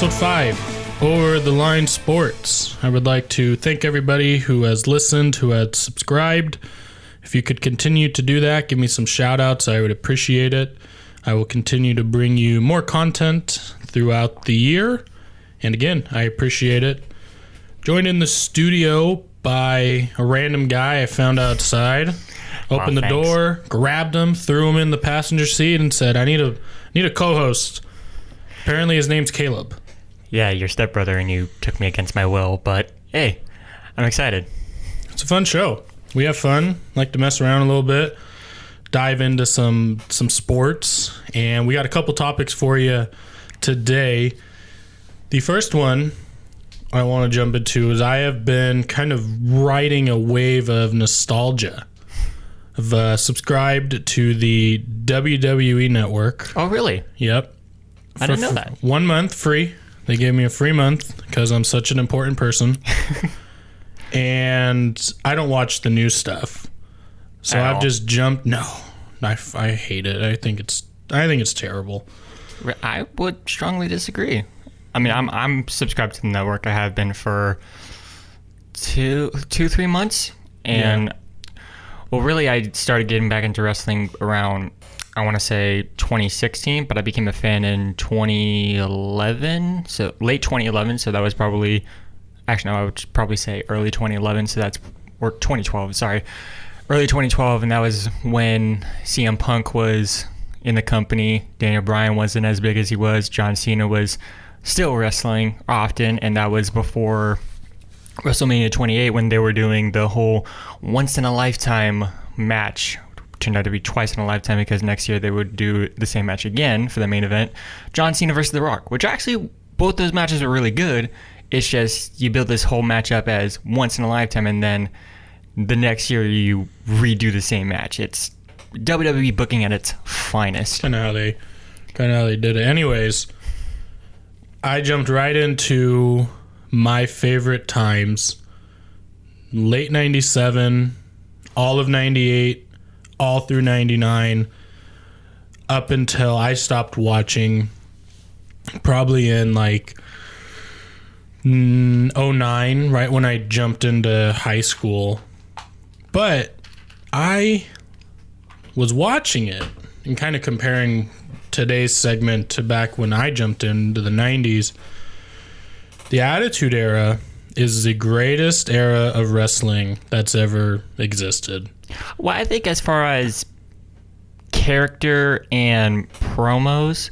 episode 5, Over the Line Sports. I would like to thank everybody who has listened, who has subscribed. If you could continue to do that, give me some shout outs. I would appreciate it. I will continue to bring you more content throughout the year. And again, I appreciate it. Joined in the studio by a random guy I found outside. Opened the door, grabbed him, threw him in the passenger seat, and said, I need a co-host. Apparently his name's Caleb. Yeah, your stepbrother and you took me against my will, but hey, I'm excited. It's a fun show. We have fun, like to mess around a little bit, dive into some sports, and we got a couple topics for you today. The first one I want to jump into is I have been kind of riding a wave of nostalgia. I've subscribed to the WWE network. Oh, really? Yep. I didn't know that. 1 month free. They gave me a free month because I'm such an important person. And I don't watch the new stuff. So I've just jumped. No, I hate it. I think it's terrible. I would strongly disagree. I mean, I'm subscribed to the network. I have been for 3 months. And, well, really, I started getting back into wrestling around, I want to say 2016, but I became a fan in 2011, so late 2011, so that was probably, actually no, I would probably say early 2011, so that's, or 2012, sorry, early 2012, and that was when CM Punk was in the company, Daniel Bryan wasn't as big as he was, John Cena was still wrestling often, and that was before WrestleMania 28 when they were doing the whole once-in-a-lifetime match. Turned out to be twice in a lifetime because next year they would do the same match again for the main event. John Cena versus The Rock, which actually both those matches are really good. It's just you build this whole match up as once in a lifetime and then the next year you redo the same match. It's WWE booking at its finest. Kind of how they did it. Anyways, I jumped right into my favorite times. Late 97, all of 98, all through 99, up until I stopped watching probably in like 09, right when I jumped into high school. But I was watching it and kind of comparing today's segment to back when I jumped into the 90s. The Attitude Era is the greatest era of wrestling that's ever existed. Well, I think as far as character and promos,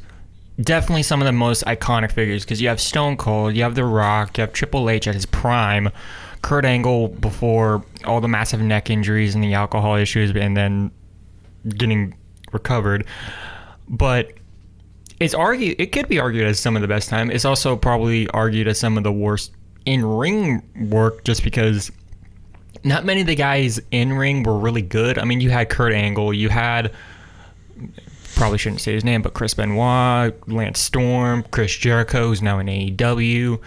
definitely some of the most iconic figures, because you have Stone Cold, you have The Rock, you have Triple H at his prime, Kurt Angle before all the massive neck injuries and the alcohol issues and then getting recovered. But it could be argued as some of the best time. It's also probably argued as some of the worst in-ring work, just because not many of the guys in-ring were really good. I mean, you had Kurt Angle, you had, probably shouldn't say his name, but Chris Benoit, Lance Storm, Chris Jericho, who's now in AEW.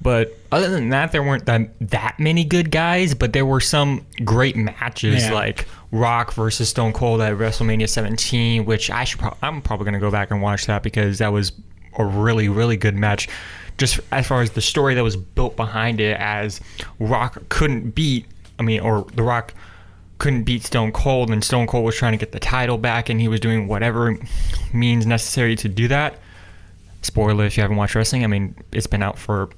But other than that, there weren't that many good guys, but there were some great matches, like Rock versus Stone Cold at WrestleMania 17, which I'm probably going to go back and watch that because that was a really, really good match. Just as far as the story that was built behind it, as Rock couldn't beat The Rock couldn't beat Stone Cold, and Stone Cold was trying to get the title back, and he was doing whatever means necessary to do that. Spoiler if you haven't watched wrestling, I mean, it's been out for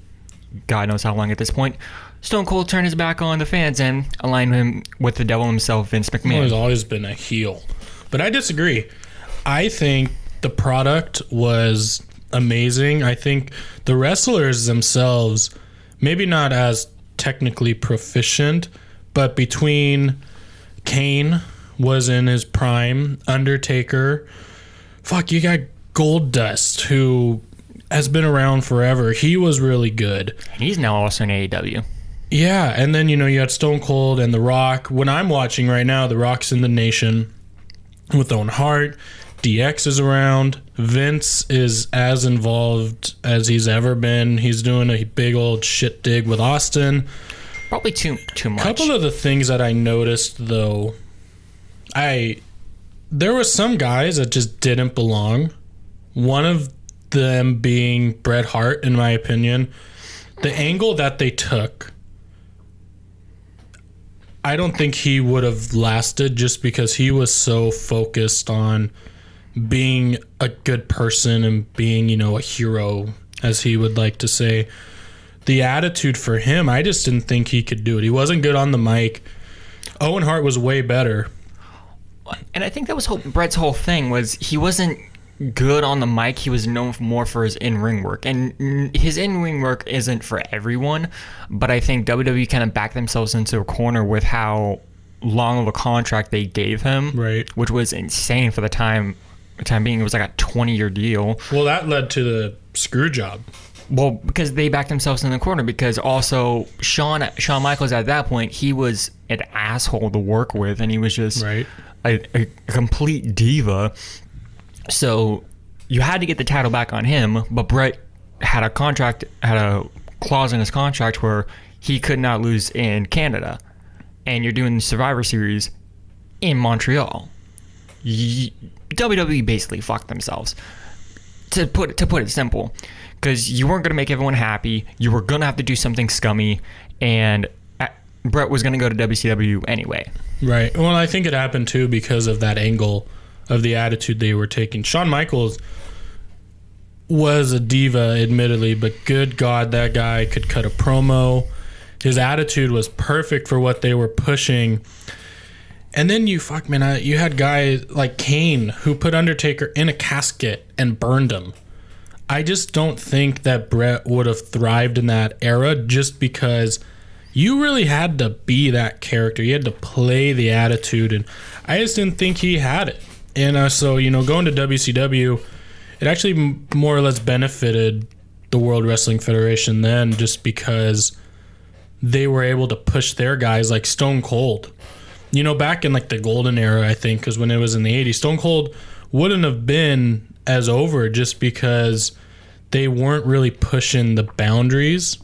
God knows how long at this point. Stone Cold turned his back on the fans and aligned him with the devil himself, Vince McMahon. Well, he's always been a heel. But I disagree. I think the product was amazing. I think the wrestlers themselves, maybe not as technically proficient, but between Kane was in his prime, Undertaker, you got Goldust, who has been around forever. He was really good. He's now also in AEW. Yeah, and then, you had Stone Cold and The Rock. When I'm watching right now, The Rock's in the Nation with Owen Hart. DX is around. Vince is as involved as he's ever been. He's doing a big old shit dig with Austin. Probably too much. A couple of the things that I noticed, though, there were some guys that just didn't belong. One of them being Bret Hart, in my opinion. The angle that they took, I don't think he would have lasted just because he was so focused on being a good person and being, you know, a hero, as he would like to say. The attitude for him, I just didn't think he could do it. He wasn't good on the mic. Owen Hart was way better. And I think that was Bret's whole thing, was he wasn't good on the mic. He was known more for his in-ring work. And his in-ring work isn't for everyone, but I think WWE kind of backed themselves into a corner with how long of a contract they gave him, right? Which was insane for the time being. It was like a 20-year deal. Well, that led to the screw job. Well, because they backed themselves in the corner, because also Shawn Michaels at that point, he was an asshole to work with, and he was just right. a complete diva. So you had to get the title back on him, but Bret had a clause in his contract where he could not lose in Canada, and you're doing the Survivor Series in Montreal. WWE basically fucked themselves, to put it simple, because you weren't going to make everyone happy. You were going to have to do something scummy, and Bret was going to go to WCW anyway. Right. Well, I think it happened too because of that angle of the attitude they were taking. Shawn Michaels was a diva, admittedly, but good God, that guy could cut a promo. His attitude was perfect for what they were pushing. And then you had guys like Kane who put Undertaker in a casket and burned him. I just don't think that Bret would have thrived in that era, just because you really had to be that character. You had to play the attitude, and I just didn't think he had it. And so, going to WCW, it actually more or less benefited the World Wrestling Federation then, just because they were able to push their guys like Stone Cold. Back in like the golden era, I think, because when it was in the 80s, Stone Cold wouldn't have been as over, just because they weren't really pushing the boundaries.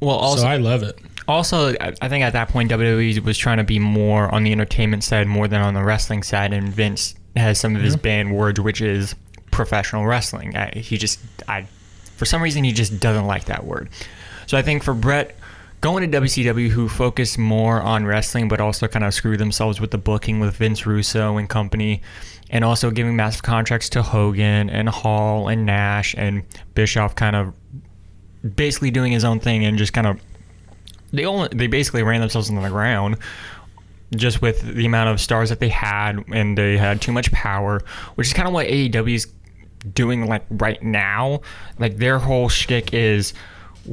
Well, also, so I love it. Also, I think at that point, WWE was trying to be more on the entertainment side more than on the wrestling side, and Vince has some of his banned words, which is professional wrestling. For some reason, he just doesn't like that word. So I think for Bret, going to WCW, who focused more on wrestling, but also kind of screwed themselves with the booking with Vince Russo and company, and also giving massive contracts to Hogan and Hall and Nash and Bischoff, kind of basically doing his own thing, and just kind of they basically ran themselves into the ground just with the amount of stars that they had, and they had too much power, which is kind of what AEW is doing like right now. Like their whole shtick is,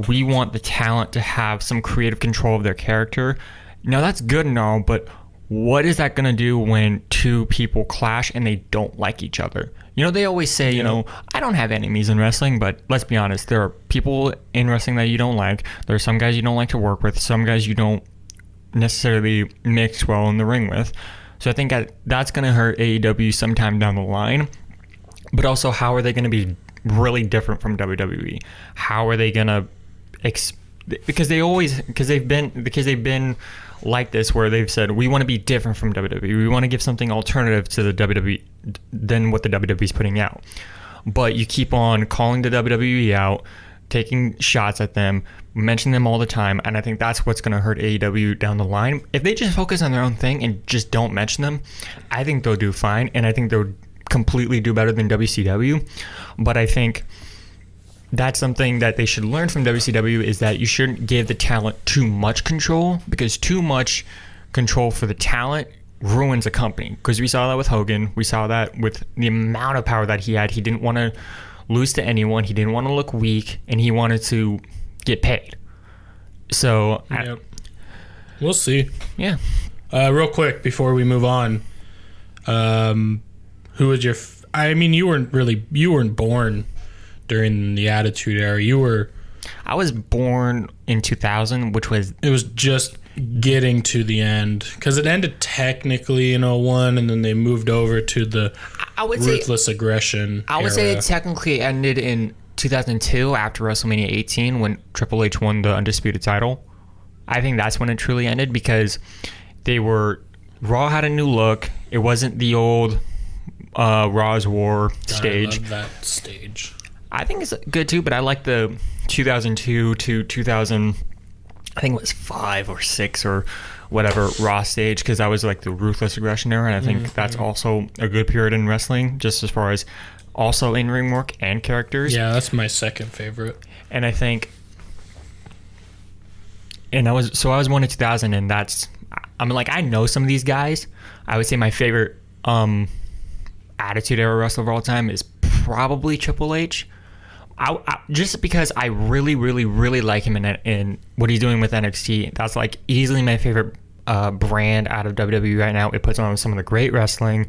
we want the talent to have some creative control of their character. Now that's good and all, but what is that going to do when two people clash and they don't like each other? They always say, I don't have enemies in wrestling, but let's be honest, there are people in wrestling that you don't like. There are some guys you don't like to work with, some guys you don't necessarily mix well in the ring with. So I think that's going to hurt AEW sometime down the line. But also, how are they going to be really different from WWE? How are they going to because they've been like this, where they've said, we want to be different from WWE. We want to give something alternative to the WWE than what the WWE is putting out. But you keep on calling the WWE out, taking shots at them, mentioning them all the time, and I think that's what's going to hurt AEW down the line. If they just focus on their own thing and just don't mention them, I think they'll do fine, and I think they'll completely do better than WCW. But I think that's something that they should learn from WCW, is that you shouldn't give the talent too much control, because too much control for the talent ruins a company. Because we saw that with Hogan. We saw that with the amount of power that he had. He didn't want to lose to anyone. He didn't want to look weak, and he wanted to get paid. So we'll see. Yeah. Real quick before we move on, who was your? You weren't born during the Attitude Era. I was born in 2000, it was just getting to the end, because it ended technically in 01, and then they moved over to the Ruthless Aggression I would era. say it technically ended in 2002 after WrestleMania 18, when Triple H won the Undisputed title. I think that's when it truly ended, because Raw had a new look. It wasn't the old Raw's War stage. I love that stage. I think it's good too, but I like the 2002 to 2000. I think it was 5 or 6 or whatever Raw stage, because that was like the Ruthless Aggression era, and I think that's also a good period in wrestling, just as far as also in-ring work and characters. Yeah, that's my second favorite. And I think, and I was born in 2000, and I know some of these guys. I would say my favorite Attitude Era wrestler of all time is probably Triple H. Just because I really, really, really like him in what he's doing with NXT. That's like easily my favorite brand out of WWE right now. It puts on some of the great wrestling.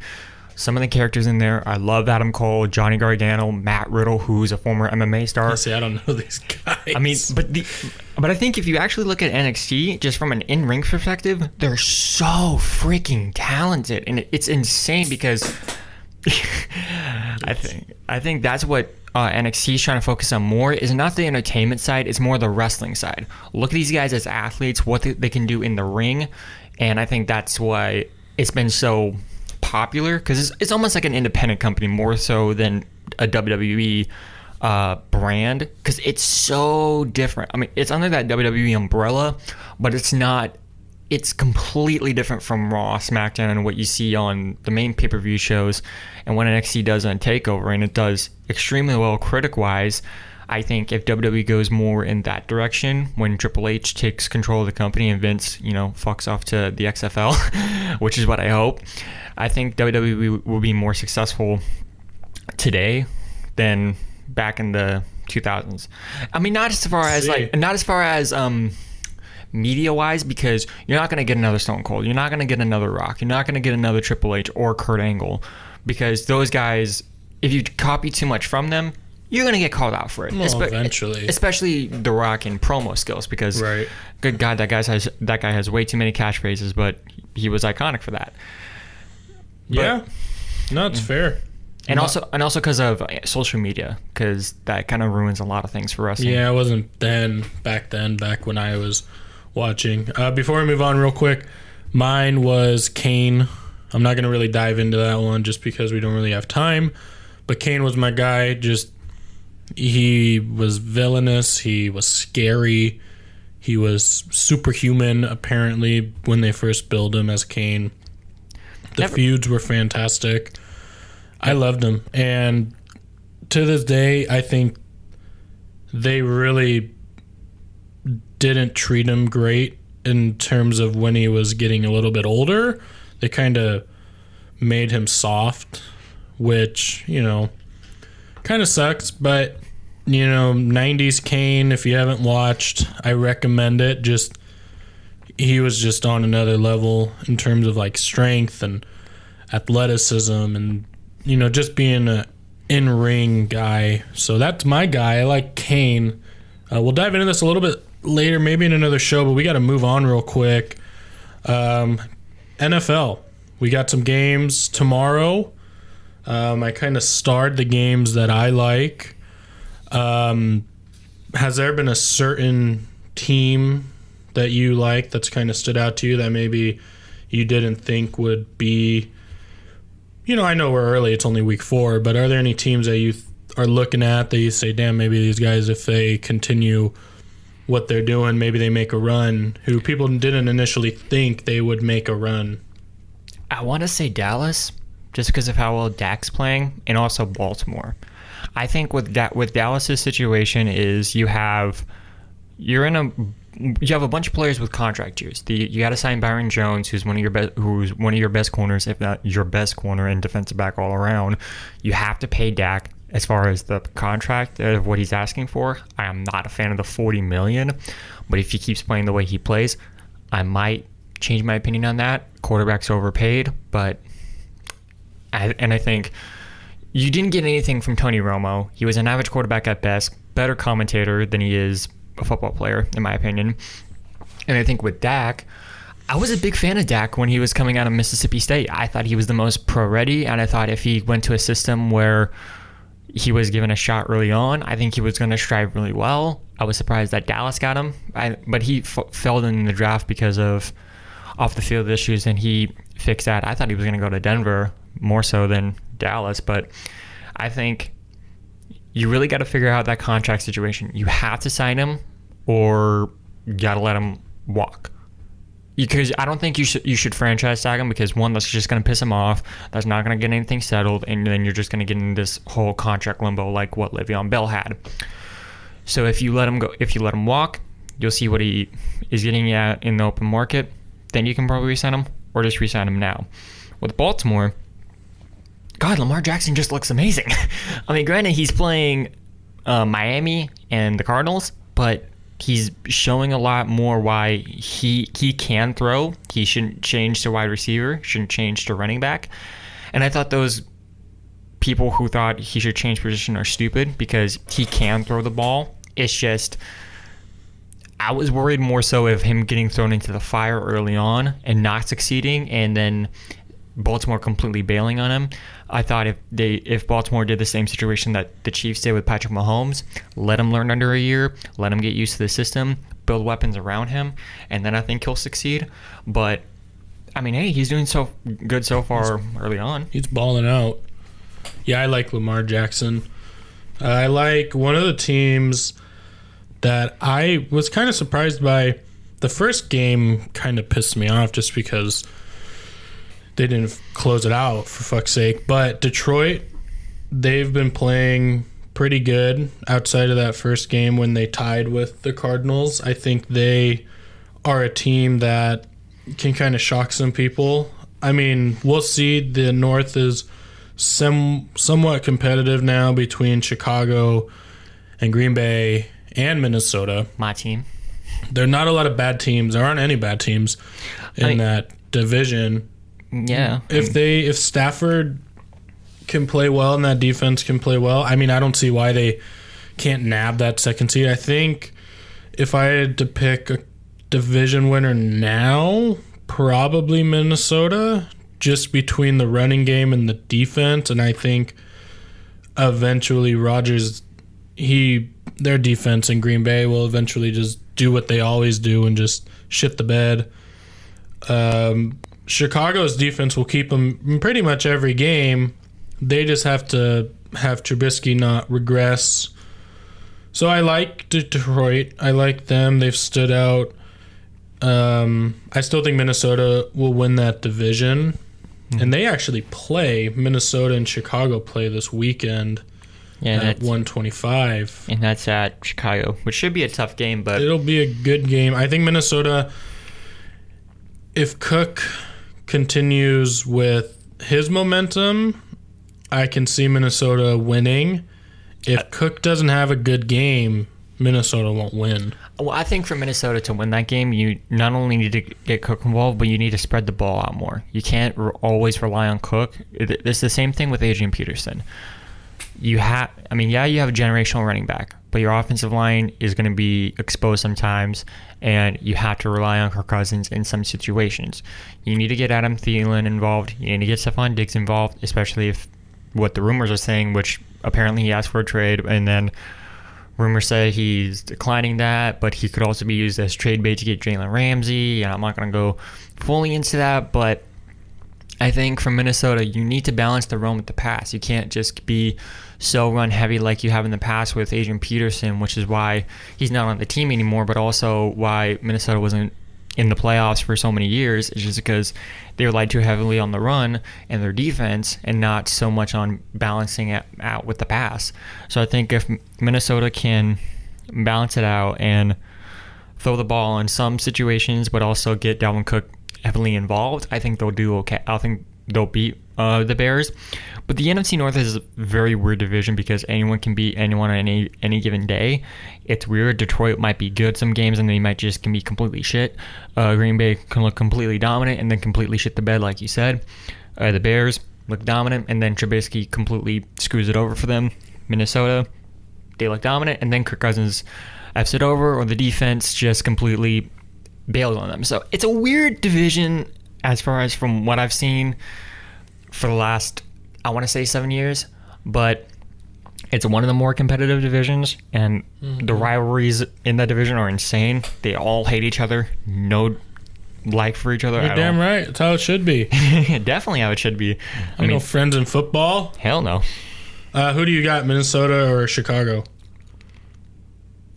Some of the characters in there. I love Adam Cole, Johnny Gargano, Matt Riddle, who's a former MMA star. See, I don't know these guys. I mean, but I think if you actually look at NXT, just from an in-ring perspective, they're so freaking talented, and it's insane because I think that's what NXT is trying to focus on more, is not the entertainment side, it's more the wrestling side. Look at these guys as athletes, what they can do in the ring, and I think that's why it's been so popular, because it's almost like an independent company more so than a WWE brand, because it's so different. I mean, it's under that WWE umbrella, but it's completely different from Raw, SmackDown, and what you see on the main pay-per-view shows, and what NXT does on TakeOver, and it does extremely well critic-wise. I think if WWE goes more in that direction, when Triple H takes control of the company and Vince, fucks off to the XFL, which is what I hope, I think WWE will be more successful today than back in the 2000s. I mean, not as far as media-wise, because you're not going to get another Stone Cold, you're not going to get another Rock, you're not going to get another Triple H or Kurt Angle, because those guys, if you copy too much from them, you're going to get called out for it. Well, eventually. Especially The Rock in promo skills, because good God, that guy has way too many catchphrases, but he was iconic for that. Yeah, no, it's fair. And also because of social media, because that kind of ruins a lot of things for wrestling. Yeah, it wasn't back when I was watching. Before we move on real quick, mine was Kane. I'm not going to really dive into that one just because we don't really have time. But Kane was my guy. He was villainous. He was scary. He was superhuman, apparently, when they first billed him as Kane. The feuds were fantastic. I loved him. And to this day, I think they really didn't treat him great in terms of when he was getting a little bit older. They kind of made him soft, which, kind of sucks. But, 90s Kane, if you haven't watched, I recommend it. He was just on another level in terms of like strength and athleticism and, just being an in-ring guy. So that's my guy. I like Kane. We'll dive into this a little bit later, maybe in another show, but we got to move on real quick. NFL. We got some games tomorrow. I kind of starred the games that I like. Has there been a certain team that you like that's kind of stood out to you that maybe you didn't think would be, I know we're early, it's only week 4, but are there any teams that you are looking at that you say, damn, maybe these guys, if they continue what they're doing, maybe they make a run, who people didn't initially think they would make a run? I want to say Dallas, just because of how well Dak's playing, and also Baltimore. I think with Dallas's situation is you have a bunch of players with contract years. You got to sign Byron Jones, who's one of your best corners, if not your best corner and defensive back all around. You have to pay Dak as far as the contract of what he's asking for. I am not a fan of the $40 million, but if he keeps playing the way he plays, I might change my opinion on that. Quarterback's overpaid, but I think you didn't get anything from Tony Romo. He was an average quarterback at best, better commentator than he is a football player, in my opinion. And I think with Dak, I was a big fan of Dak when he was coming out of Mississippi State. I thought he was the most pro-ready, and I thought if he went to a system where he was given a shot early on, I think he was going to strive really well. I was surprised that Dallas got him, but he fell in the draft because of off-the-field issues, and he fixed that. I thought he was going to go to Denver more so than Dallas. But I think you really got to figure out that contract situation. You have to sign him, or you got to let him walk. Because I don't think you should franchise tag him, because one, that's just going to piss him off. That's not going to get anything settled, and then you're just going to get in this whole contract limbo like what Le'Veon Bell had. So if you let him walk, you'll see what he is getting at in the open market. Then you can probably re-sign him, or just re-sign him now. With Baltimore, God, Lamar Jackson just looks amazing. I mean, granted, he's playing Miami and the Cardinals, but he's showing a lot more why he can throw. He shouldn't change to wide receiver, shouldn't change to running back. And I thought those people who thought he should change position are stupid, because he can throw the ball. It's just, I was worried more so of him getting thrown into the fire early on and not succeeding, and then Baltimore completely bailing on him. I thought if Baltimore did the same situation that the Chiefs did with Patrick Mahomes, let him learn under a year, let him get used to the system, build weapons around him, and then I think he'll succeed. But I mean, hey, he's doing so good so far early on. He's balling out. Yeah, I like Lamar Jackson. I like one of the teams that I was kind of surprised by. The first game kind of pissed me off just because they didn't close it out, for fuck's sake. But Detroit, they've been playing pretty good outside of that first game when they tied with the Cardinals. I think they are a team that can kind of shock some people. I mean, we'll see. The North is somewhat competitive now between Chicago and Green Bay and Minnesota. My team. There are not a lot of bad teams. There aren't any bad teams in that division. Yeah. If Stafford can play well and that defense can play well, I mean, I don't see why they can't nab that second seed. I think if I had to pick a division winner now, probably Minnesota, just between the running game and the defense. And I think eventually Rodgers, their defense in Green Bay will eventually just do what they always do and just shit the bed. Chicago's defense will keep them in pretty much every game. They just have to have Trubisky not regress. So I like Detroit. I like them. They've stood out. I still think Minnesota will win that division. Mm-hmm. And they actually play. Minnesota and Chicago play this weekend at 125. And that's at Chicago, which should be a tough game, but it'll be a good game. I think Minnesota, if Cook continues with his momentum, I can see Minnesota winning. If Cook doesn't have a good game, Minnesota won't win. Well, I think for Minnesota to win that game, you not only need to get Cook involved, but you need to spread the ball out more. You can't always rely on Cook. It's the same thing with Adrian Peterson. You have a generational running back, but your offensive line is going to be exposed sometimes, and you have to rely on Kirk Cousins in some situations. You need to get Adam Thielen involved. You need to get Stephon Diggs involved, especially if what the rumors are saying, which apparently he asked for a trade, and then rumors say he's declining that, but he could also be used as trade bait to get Jalen Ramsey, and I'm not going to go fully into that, but I think from Minnesota, you need to balance the run with the pass. You can't just be so run heavy like you have in the past with Adrian Peterson, which is why he's not on the team anymore, but also why Minnesota wasn't in the playoffs for so many years. It's just because they relied too heavily on the run and their defense and not so much on balancing it out with the pass. So I think if Minnesota can balance it out and throw the ball in some situations, but also get Dalvin Cook heavily involved, I think they'll do okay. I think they'll beat the Bears. But the NFC North is a very weird division because anyone can beat anyone on any given day. It's weird. Detroit might be good some games, and they might just can be completely shit. Green Bay can look completely dominant and then completely shit the bed, like you said. The Bears look dominant, and then Trubisky completely screws it over for them. Minnesota, they look dominant, and then Kirk Cousins F's it over, or the defense just completely bailed on them. So it's a weird division as far as from what I've seen for the last, I want to say 7 years, but it's one of the more competitive divisions, and the rivalries in that division are insane. They all hate each other. No like for each other You're at damn all. right. That's how it should be. Definitely how it should be. I mean, no friends in football. Hell no. Who do you got, Minnesota or Chicago?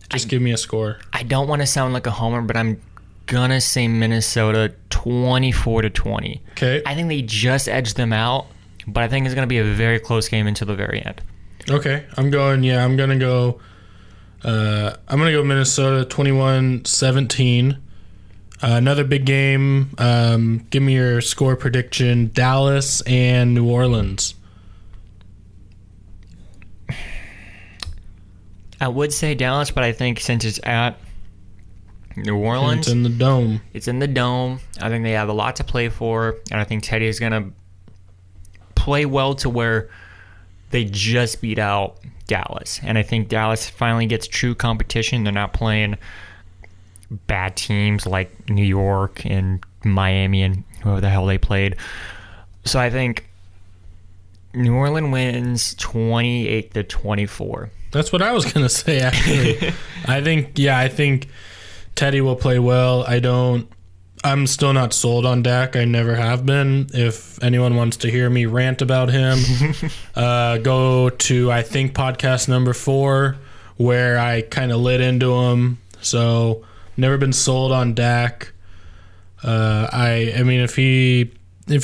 Just give me a score. I don't want to sound like a homer, but I'm gonna say Minnesota 24-20. Okay. I think they just edged them out, but I think it's gonna be a very close game until the very end. Okay. I'm gonna go Minnesota 21-17. Another big game. Give me your score prediction. Dallas and New Orleans. I would say Dallas, but I think since it's at New Orleans, It's in the dome. It's in the dome. I think they have a lot to play for, and I think Teddy is going to play well to where they just beat out Dallas. And I think Dallas finally gets true competition. They're not playing bad teams like New York and Miami and whoever the hell they played. So I think New Orleans wins 28-24. That's what I was going to say, actually. I think Teddy will play well. I'm still not sold on Dak. I never have been. If anyone wants to hear me rant about him, go to, I think, podcast number 4, where I kind of lit into him. So, never been sold on Dak. I mean, if he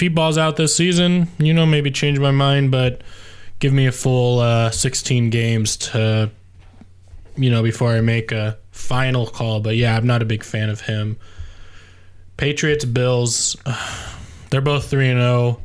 balls out this season, maybe change my mind, but give me a full 16 games to, before I make a final call. But yeah, I'm not a big fan of him. Patriots, Bills, they're both 3-0.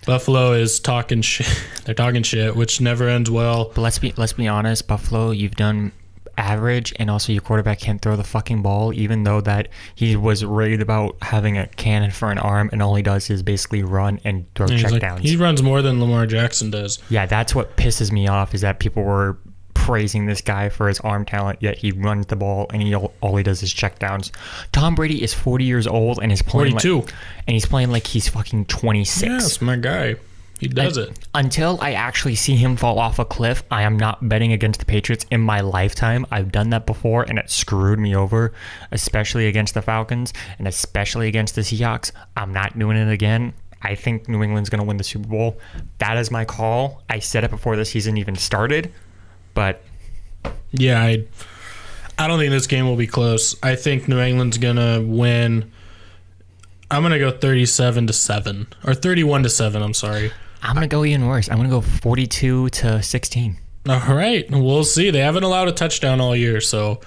Buffalo is talking shit. They're talking shit, which never ends well. But let's be honest, Buffalo, you've done average, and also your quarterback can't throw the fucking ball, even though that he was worried about having a cannon for an arm, and all he does is basically run and throw checkdowns. He runs more than Lamar Jackson does. Yeah, that's what pisses me off, is that people were praising this guy for his arm talent, yet he runs the ball and all he does is checkdowns. Tom Brady is 40 years old and is playing 42, and he's playing like he's fucking 26. Yeah, that's my guy. He does it. Until I actually see him fall off a cliff, I am not betting against the Patriots in my lifetime. I've done that before, and it screwed me over, especially against the Falcons and especially against the Seahawks. I'm not doing it again. I think New England's going to win the Super Bowl. That is my call. I said it before the season even started, but... Yeah, I don't think this game will be close. I think New England's going to win. I'm going to go 37-7, or 31-7, I'm sorry. I'm going to go even worse. I'm going to go 42-16. All right. We'll see. They haven't allowed a touchdown all year, so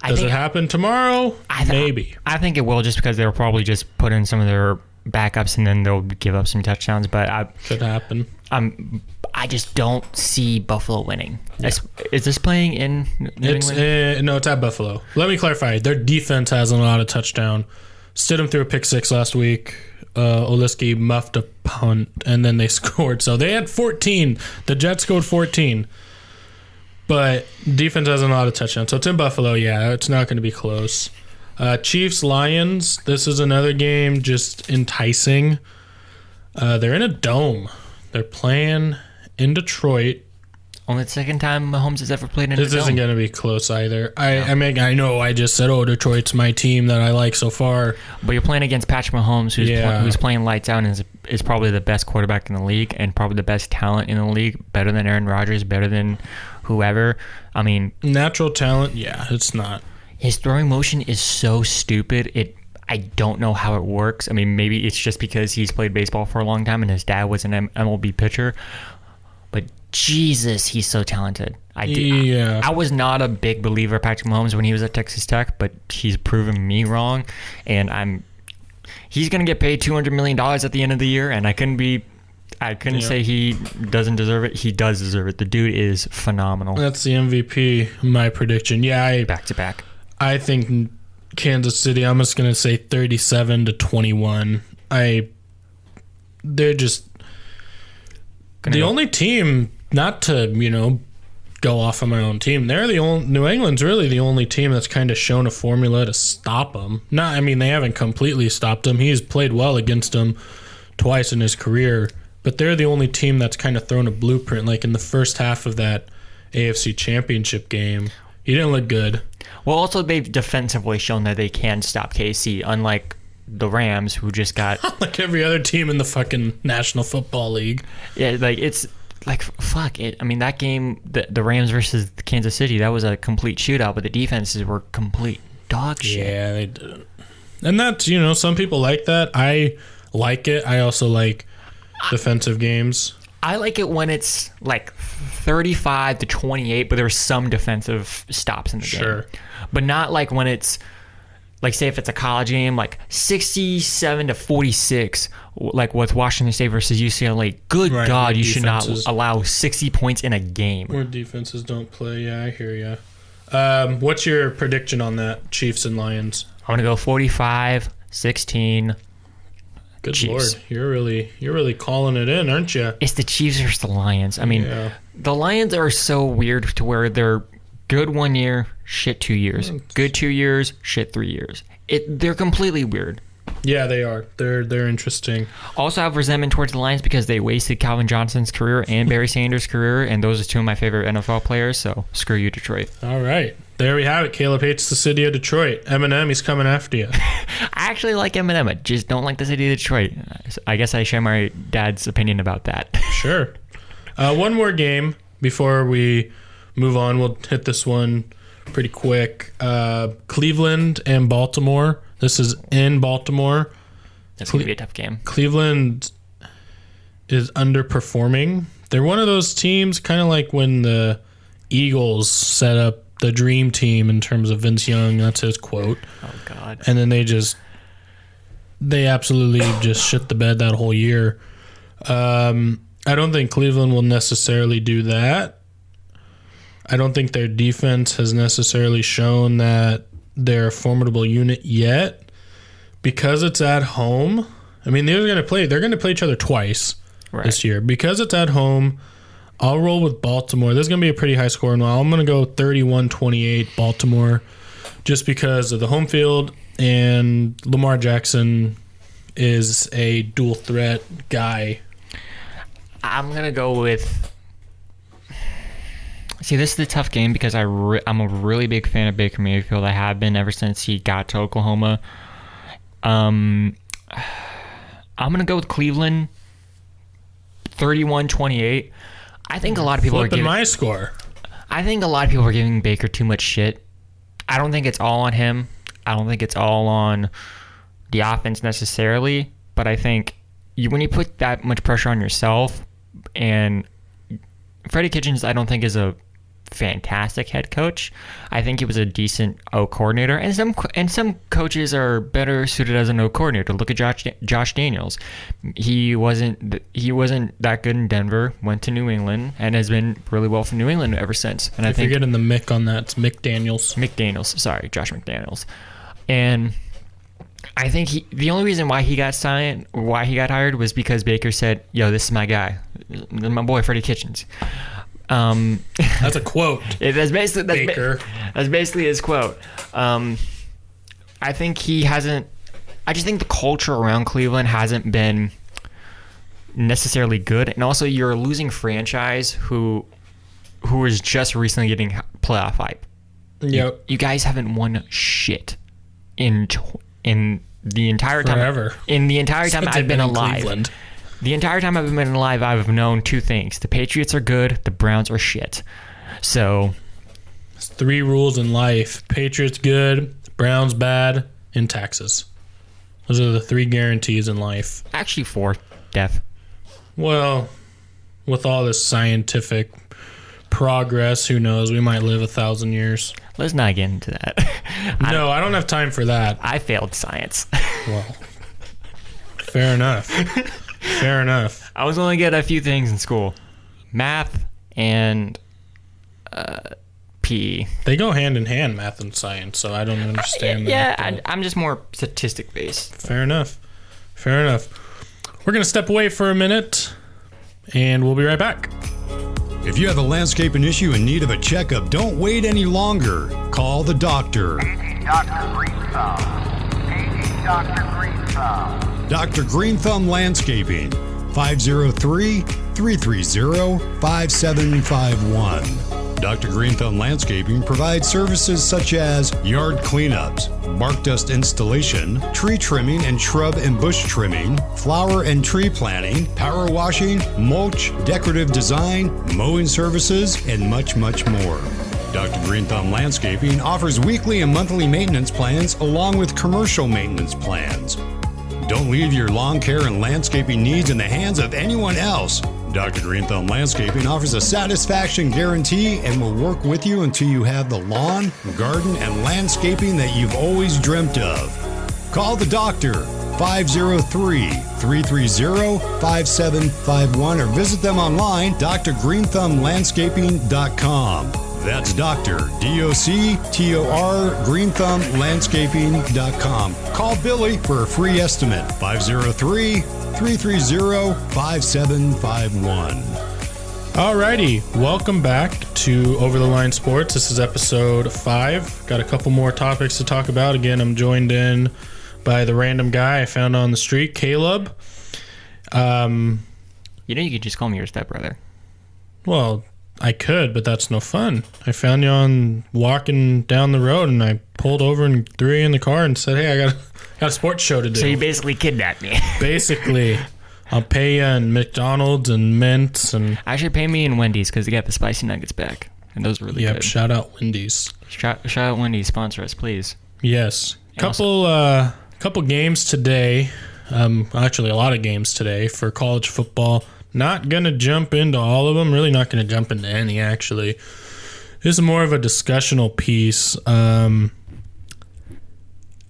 does it happen tomorrow? Maybe. I think it will, just because they'll probably just put in some of their backups and then they'll give up some touchdowns. But could happen. I just don't see Buffalo winning. Yeah. Is this playing in New England? No, it's at Buffalo. Let me clarify. Their defense hasn't allowed a touchdown. Stidham threw a pick 6 last week. Oliski muffed a punt, and then they scored. So they had 14. The Jets scored 14. But defense hasn't allowed a touchdown. So it's in Buffalo. Yeah, it's not going to be close. Chiefs, Lions. This is another game just enticing. They're in a dome. They're playing in Detroit. Only the second time Mahomes has ever played in a dome. This isn't going to be close either. I know I just said, Detroit's my team that I like so far. But you're playing against Patrick Mahomes, who's playing lights out and is probably the best quarterback in the league and probably the best talent in the league, better than Aaron Rodgers, better than whoever. I mean... Natural talent? Yeah, it's not. His throwing motion is so stupid. I don't know how it works. I mean, maybe it's just because he's played baseball for a long time and his dad was an MLB pitcher. But Jesus, he's so talented. I was not a big believer of Patrick Mahomes when he was at Texas Tech, but he's proven me wrong. And he's going to get paid $200 million at the end of the year, and I couldn't say he doesn't deserve it. He does deserve it. The dude is phenomenal. That's the MVP, my prediction. Yeah, back to back. I think Kansas City, I'm just going to say 37-21. They're just the only team, not to, go off of my own team. They're the only, New England's really the only team that's kind of shown a formula to stop them. They haven't completely stopped him. He's played well against them twice in his career, but they're the only team that's kind of thrown a blueprint. Like in the first half of that AFC Championship game, he didn't look good. Well, also they've defensively shown that they can stop KC, unlike the Rams, who just got like every other team in the fucking National Football League. Yeah, like it's like fuck it. I mean, that game, the Rams versus Kansas City, that was a complete shootout, but the defenses were complete dog shit. Yeah, they didn't. And that's, some people like that. I like it. I also like defensive games. I like it when it's like 35-28, but there's some defensive stops in the game. But not like when it's like, say if it's a college game, like 67-46, like with Washington State versus UCLA. Good God, you should not allow 60 points in a game. Where defenses don't play. Yeah, I hear you. What's your prediction on that, Chiefs and Lions? I'm gonna go 45-16. Good Chiefs. Lord, you're really calling it in, aren't you? It's the Chiefs versus the Lions. I mean, the Lions are so weird to where they're good 1 year, shit 2 years. Good 2 years, shit 3 years. They're completely weird. Yeah, they are. They're interesting. Also, I have resentment towards the Lions because they wasted Calvin Johnson's career and Barry Sanders' career, and those are two of my favorite NFL players. So screw you, Detroit. All right. There we have it. Caleb hates the city of Detroit. Eminem, he's coming after you. I actually like Eminem. I just don't like the city of Detroit. I guess I share my dad's opinion about that. Sure. One more game before we move on. We'll hit this one pretty quick. Cleveland and Baltimore. This is in Baltimore. That's going to be a tough game. Cleveland is underperforming. They're one of those teams, kind of like when the Eagles set up the dream team in terms of Vince Young. That's his quote. Oh, God. And then they absolutely just shit the bed that whole year. I don't think Cleveland will necessarily do that. I don't think their defense has necessarily shown that they're a formidable unit yet. Because it's at home, I mean, they're going to play each other twice this year. Because it's at home, I'll roll with Baltimore. This is going to be a pretty high score. Now, I'm going to go 31-28 Baltimore just because of the home field, and Lamar Jackson is a dual threat guy. I'm going to go with... See, this is a tough game because I'm a really big fan of Baker Mayfield. I have been ever since he got to Oklahoma. I'm going to go with Cleveland 31-28. I think a lot of people are giving my score. I think a lot of people are giving Baker too much shit. I don't think it's all on him. I don't think it's all on the offense necessarily, but I think when you put that much pressure on yourself, and Freddie Kitchens I don't think is a fantastic head coach. I think he was a decent O coordinator, and some coaches are better suited as an O coordinator. Look at Josh Daniels. He wasn't that good in Denver. Went to New England and has been really well for New England ever since. And I think you're getting the Mick on that. It's McDaniels. Sorry, Josh McDaniels. And I think the only reason why he got hired was because Baker said, "Yo, this is my guy, my boy Freddie Kitchens." That's a quote. That's basically Baker. That's basically his quote. I think he hasn't. I just think the culture around Cleveland hasn't been necessarily good, and also you're a losing franchise who is just recently getting playoff hype. Yep. You guys haven't won shit in the entire time. Forever. In the entire time I've been alive. Cleveland. The entire time I've been alive, I've known two things. The Patriots are good, the Browns are shit. So... It's 3 rules in life. Patriots good, Browns bad, and taxes. Those are the 3 guarantees in life. Actually 4, death. Well, with all this scientific progress, who knows? We might live 1,000 years. Let's not get into that. No, I don't have time for that. I failed science. Well, fair enough. Fair enough. I was only good at a few things in school. Math and PE. They go hand in hand, math and science, so I don't understand that. Yeah, I'm just more statistic-based. Fair enough. Fair enough. We're going to step away for a minute, and we'll be right back. If you have a landscaping issue in need of a checkup, don't wait any longer. Call the doctor. Dr. Green Thumb. Dr. Green Thumb. Dr. Green Thumb Landscaping, 503-330-5751. Dr. Green Thumb Landscaping provides services such as yard cleanups, bark dust installation, tree trimming and shrub and bush trimming, flower and tree planting, power washing, mulch, decorative design, mowing services, and much, much more. Dr. Green Thumb Landscaping offers weekly and monthly maintenance plans along with commercial maintenance plans. Don't leave your lawn care and landscaping needs in the hands of anyone else. Dr. Green Thumb Landscaping offers a satisfaction guarantee and will work with you until you have the lawn, garden, and landscaping that you've always dreamt of. Call the doctor 503-330-5751 or visit them online, drgreenthumblandscaping.com. That's Dr. D-O-C-T-O-R GreenThumbLandscaping.com. Call Billy for a free estimate, 503-330-5751. Alrighty, welcome back to Over the Line Sports. This is episode 5. Got a couple more topics to talk about. Again, I'm joined in by the random guy I found on the street, Caleb. You know, you could just call me your stepbrother. Well, I could, but that's no fun. I found you on walking down the road, and I pulled over and threw you in the car and said, "Hey, I got a sports show to do." So you basically kidnapped me. Basically, I'll pay you in McDonald's and mints and. Actually, pay me in Wendy's because they got the spicy nuggets back, and those are really good. Shout out Wendy's. Shout out Wendy's, sponsor us, please. Yes, couple games today. Actually, a lot of games today for college football. Not going to jump into all of them. Really not going to jump into any, actually. This is more of a discussional piece. Have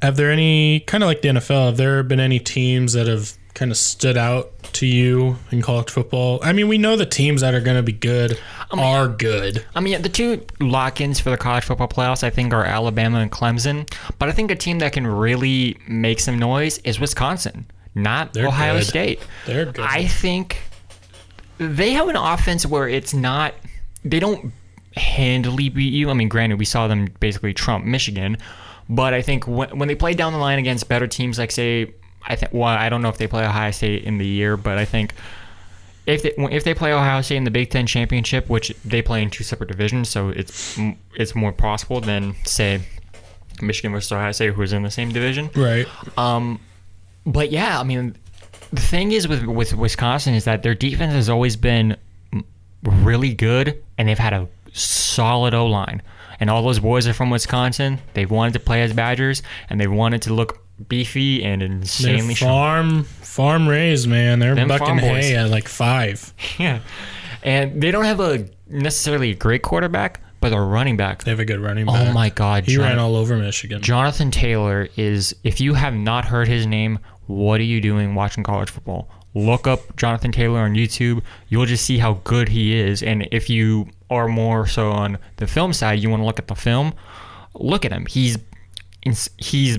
there any, kind of like the NFL, have there been any teams that have kind of stood out to you in college football? I mean, we know the teams that are going to be good are good. I mean, the two lock-ins for the college football playoffs, I think, are Alabama and Clemson. But I think a team that can really make some noise is Wisconsin, not They're Ohio good. State. They're good. I think they have an offense where it's not, they don't handily beat you. I mean, granted, we saw them basically trump Michigan, but I think when they play down the line against better teams, like say, I don't know if they play Ohio State in the year, but I think if they play Ohio State in the Big Ten championship, which they play in two separate divisions, so it's more possible than say Michigan versus Ohio State, who is in the same division, right? But yeah, I mean, the thing is with Wisconsin is that their defense has always been really good, and they've had a solid O-line. And all those boys are from Wisconsin. They wanted to play as Badgers, and they wanted to look beefy and insanely strong. Farm raised, man. They're bucking hay at like 5. Yeah. And they don't have a necessarily a great quarterback, but a running back. They have a good running back. Oh my God. He ran all over Michigan. Jonathan Taylor is, if you have not heard his name, what are you doing watching college football? Look up Jonathan Taylor on YouTube. You'll just see how good he is. And if you are more so on the film side, you want to look at the film, look at him. He's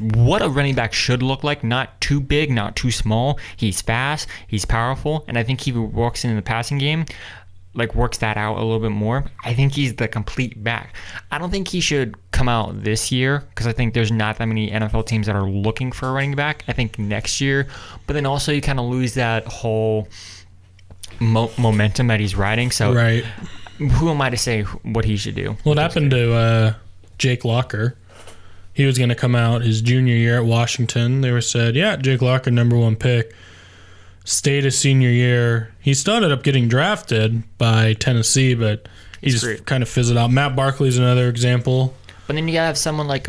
what a running back should look like. Not too big, not too small. He's fast. He's powerful. And I think he works in the passing game, like works that out a little bit more. I think he's the complete back. I don't think he should come out this year because I think there's not that many NFL teams that are looking for a running back. I think next year, but then also you kind of lose that whole momentum that he's riding. So right. Who am I to say what he should do? What happened to Jake Locker? He was going to come out his junior year at Washington. They were said, yeah, Jake Locker, number 1 pick. Stayed his senior year. He still ended up getting drafted by Tennessee, but he just kind of fizzled out. Matt Barkley's another example. But then you got to have someone like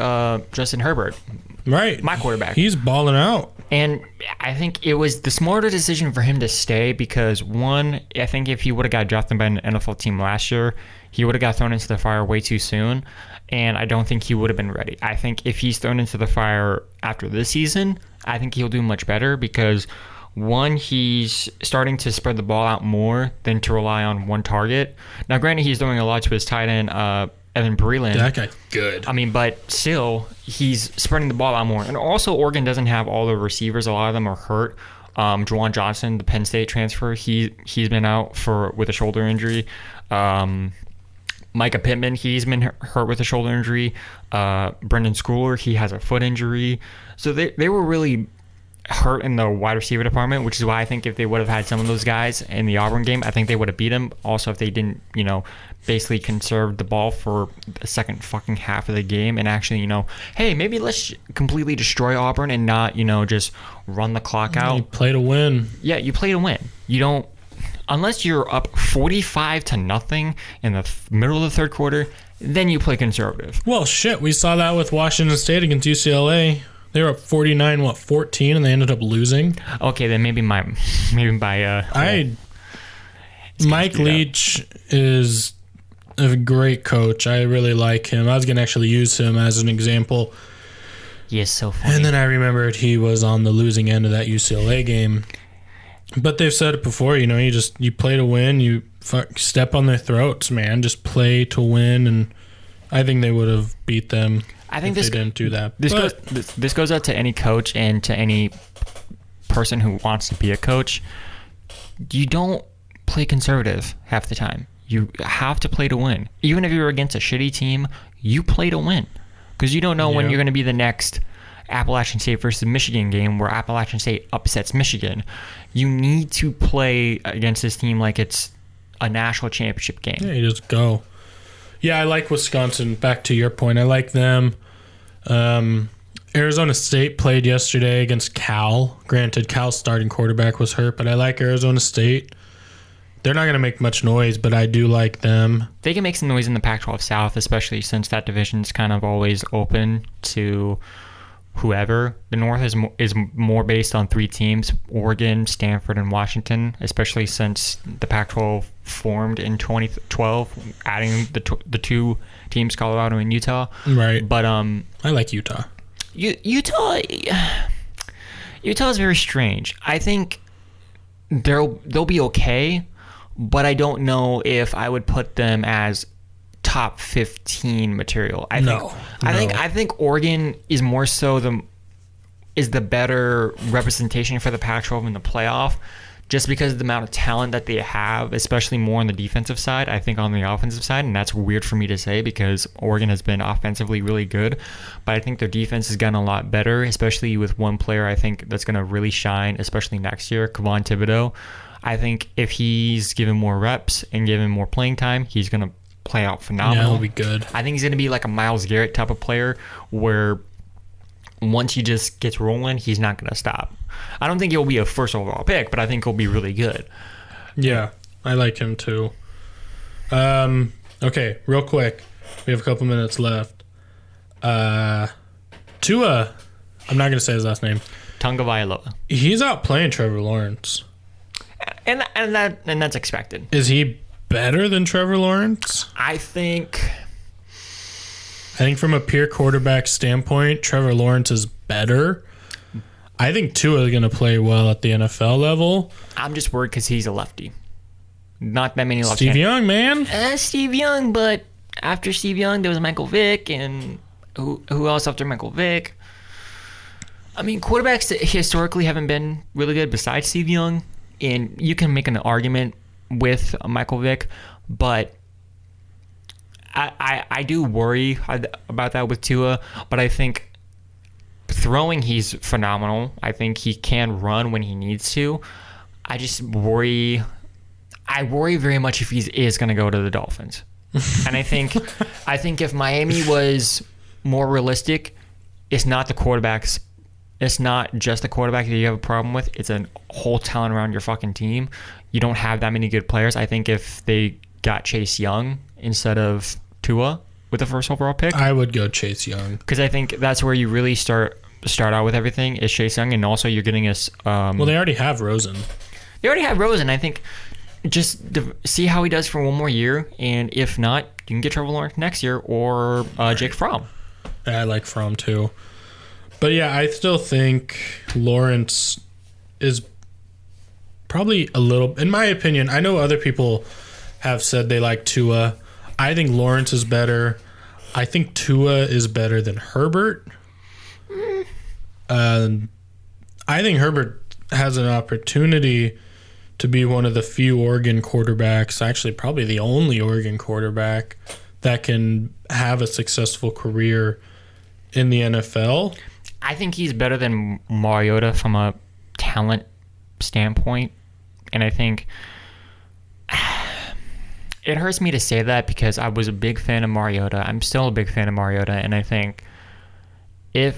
Justin Herbert. Right. My quarterback. He's balling out. And I think it was the smarter decision for him to stay because, one, I think if he would have got drafted by an NFL team last year, he would have got thrown into the fire way too soon, and I don't think he would have been ready. I think if he's thrown into the fire after this season, I think he'll do much better because, one, he's starting to spread the ball out more than to rely on one target. Now, granted, he's throwing a lot to his tight end, Evan Breland. That guy's good. I mean, but still, he's spreading the ball out more. And also, Oregon doesn't have all the receivers. A lot of them are hurt. Juwan Johnson, the Penn State transfer, he's been out with a shoulder injury. Micah Pittman, he's been hurt with a shoulder injury. Brendan Schooler, he has a foot injury. So they were really hurt in the wide receiver department, which is why I think if they would have had some of those guys in the Auburn game, I think they would have beat them. Also, if they didn't, basically conserve the ball for the second fucking half of the game and actually, hey, maybe let's completely destroy Auburn and not, just run the clock out. You play to win. Yeah, you play to win. You don't, unless you're up 45-0 in the middle of the third quarter, then you play conservative. Well, shit, we saw that with Washington State against UCLA. They were up 49-14, and they ended up losing. Okay, then maybe Mike Leach is a great coach. I really like him. I was gonna actually use him as an example. He is so funny. And then I remembered he was on the losing end of that UCLA game. But they've said it before. You play to win. You step on their throats, man. Just play to win, and I think they would have beat them. I think they didn't do that. This goes out to any coach and to any person who wants to be a coach. You don't play conservative half the time. You have to play to win. Even if you're against a shitty team, you play to win. Because you don't know when you're going to be the next Appalachian State versus Michigan game where Appalachian State upsets Michigan. You need to play against this team like it's a national championship game. Yeah, you just go. Yeah, I like Wisconsin. Back to your point, I like them. Arizona State played yesterday against Cal. Granted, Cal's starting quarterback was hurt, but I like Arizona State. They're not going to make much noise, but I do like them. They can make some noise in the Pac-12 South, especially since that division's kind of always open to whoever. The North is more based on three teams, Oregon, Stanford, and Washington, especially since the Pac-12 formed in 2012, adding the two teams, Colorado and Utah. Right. But I like Utah. Utah is very strange. I think they'll be okay, but I don't know if I would put them as top 15 material. I think Oregon is more so the better representation for the Pac-12 in the playoff, just because of the amount of talent that they have, especially more on the defensive side. I think on the offensive side, and that's weird for me to say because Oregon has been offensively really good, but I think their defense has gotten a lot better, especially with one player I think that's going to really shine, especially next year, Kevon Thibodeau. I think if he's given more reps and given more playing time, he's going to play out phenomenal. Yeah, he'll be good. I think he's going to be like a Myles Garrett type of player where once he just gets rolling, he's not going to stop. I don't think he'll be a first overall pick, but I think he'll be really good. Yeah, I like him too. Okay, real quick. We have a couple minutes left. Tua, I'm not going to say his last name. Tagovailoa. He's out playing Trevor Lawrence. And that's expected. Is he better than Trevor Lawrence? I think from a pure quarterback standpoint, Trevor Lawrence is better. I think Tua is going to play well at the NFL level. I'm just worried because he's a lefty. Not that many lefties. Steve Young, man. Steve Young, but after Steve Young, there was Michael Vick, and who else after Michael Vick? I mean, quarterbacks historically haven't been really good besides Steve Young, and you can make an argument with Michael Vick, but I do worry about that with Tua, but I think throwing, he's phenomenal. I think he can run when he needs to. I just worry very much if he is going to go to the Dolphins. And I think if Miami was more realistic, it's not just the quarterback that you have a problem with. It's a whole talent around your fucking team. You don't have that many good players. I think if they got Chase Young instead of Tua with the first overall pick, I would go Chase Young, because I think that's where you really start out with everything is Chase Young, and also you're getting us. Well, they already have Rosen. I think just see how he does for one more year, and if not, you can get Trevor Lawrence next year or Jake Fromm. I like Fromm too. But yeah, I still think Lawrence is probably a little, in my opinion, I know other people have said they like Tua. I think Lawrence is better. I think Tua is better than Herbert. I think Herbert has an opportunity to be one of the few Oregon quarterbacks, actually probably the only Oregon quarterback that can have a successful career in the NFL. I think he's better than Mariota from a talent standpoint. And I think it hurts me to say that because I was a big fan of Mariota. I'm still a big fan of Mariota. And I think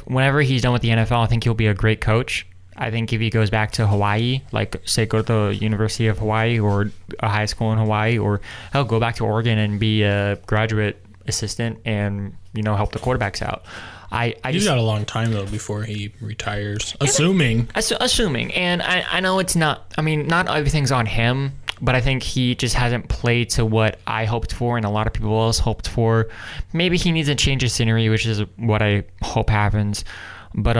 whenever he's done with the NFL, I think he'll be a great coach. I think if he goes back to Hawaii, like say go to the University of Hawaii or a high school in Hawaii, or he'll go back to Oregon and be a graduate assistant and, help the quarterbacks out. He's got a long time though before he retires, assuming. And I know it's not. I mean, not everything's on him, but I think he just hasn't played to what I hoped for, and a lot of people else hoped for. Maybe he needs a change of scenery, which is what I hope happens. But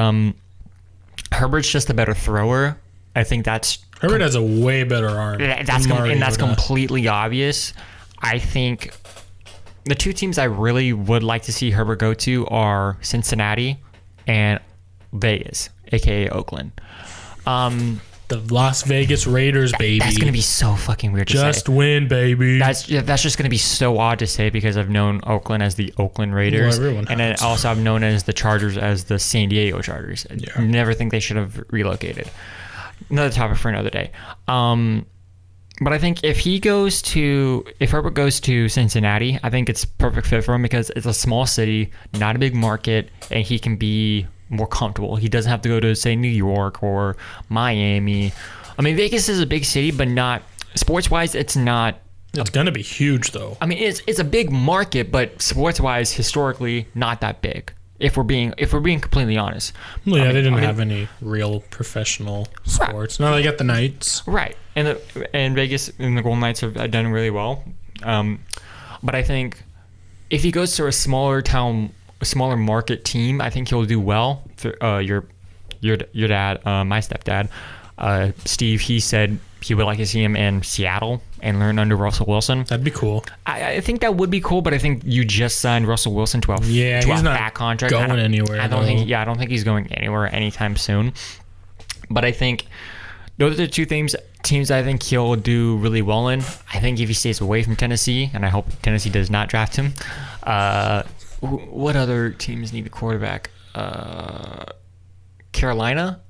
Herbert's just a better thrower. I think Herbert has a way better arm. That's completely obvious. I think the two teams I really would like to see Herbert go to are Cincinnati and Vegas, aka Oakland. The Las Vegas Raiders, baby. That's gonna be so fucking weird to say. Just win, baby. That's just gonna be so odd to say because I've known Oakland as the Oakland Raiders, and then also I've known as the Chargers as the San Diego Chargers. Yeah. I never think they should have relocated. Another topic for another day. But I think if Herbert goes to Cincinnati, I think it's perfect fit for him because it's a small city, not a big market, and he can be more comfortable. He doesn't have to go to, say, New York or Miami. I mean, Vegas is a big city, but not sports-wise. It's not. It's gonna be huge, though. I mean, it's a big market, but sports-wise, historically, not that big. If we're being completely honest. Well, yeah, they didn't have any real professional sports. Right. No, they got the Knights. Right, and Vegas and the Golden Knights have done really well. But I think if he goes to a smaller market team, I think he'll do well. Your dad, my stepdad, Steve, he said he would like to see him in Seattle and learn under Russell Wilson. That'd be cool. I think that would be cool, but I think you just signed Russell Wilson to a he's not fat contract. Going anywhere. I don't think he's going anywhere anytime soon. But I think those are the two teams I think he'll do really well in. I think if he stays away from Tennessee, and I hope Tennessee does not draft him. What other teams need a quarterback? Carolina?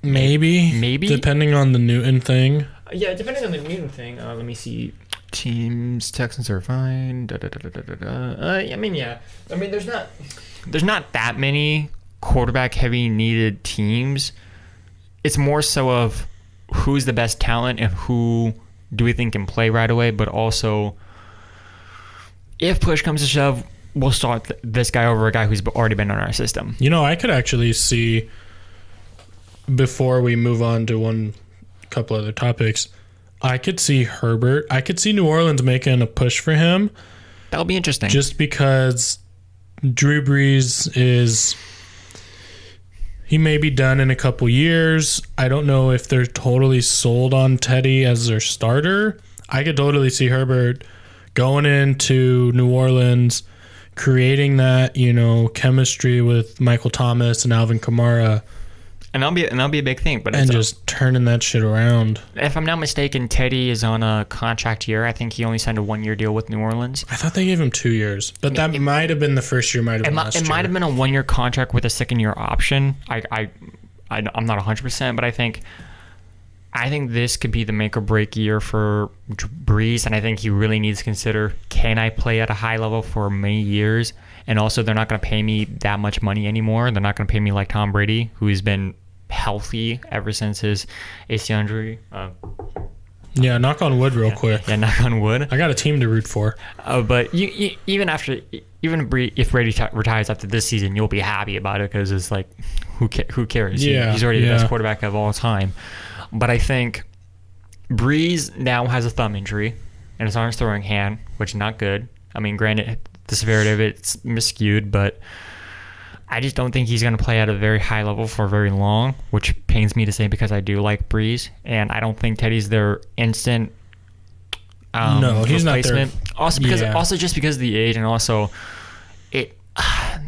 Maybe. Depending on the Newton thing. Yeah, depending on the Newton thing. Let me see. Teams, Texans are fine. I mean, there's not that many quarterback-heavy needed teams. It's more so of who's the best talent and who do we think can play right away, but also if push comes to shove, we'll start this guy over a guy who's already been on our system. I could actually see, before we move on to couple other topics, I could see Herbert. I could see New Orleans making a push for him. That'll be interesting. Just because Drew Brees he may be done in a couple years. I don't know if they're totally sold on Teddy as their starter. I could totally see Herbert going into New Orleans, creating that, chemistry with Michael Thomas and Alvin Kamara. And that'll be a big thing. But just turning that shit around. If I'm not mistaken, Teddy is on a contract year. I think he only signed a 1-year deal with New Orleans. I thought they gave him 2 years. But that might have been the first year, might have been last year. It might have been a 1-year contract with a second-year option. I'm not 100%, but I think this could be the make or break year for Brees, and I think he really needs to consider, can I play at a high level for many years? And also, they're not going to pay me that much money anymore. They're not going to pay me like Tom Brady, who's been healthy ever since his ACL injury. Yeah, knock on wood real quick. Yeah, knock on wood. I got a team to root for. But even if Brady retires after this season, you'll be happy about it because it's like, who cares? Yeah, he's already the best quarterback of all time. But I think Brees now has a thumb injury, and it's on his throwing hand, which is not good. I mean, granted, the severity of it's miscued, but I just don't think he's going to play at a very high level for very long, which pains me to say because I do like Brees, and I don't think Teddy's their instant no, he's replacement. Not their, also just because of the age, and also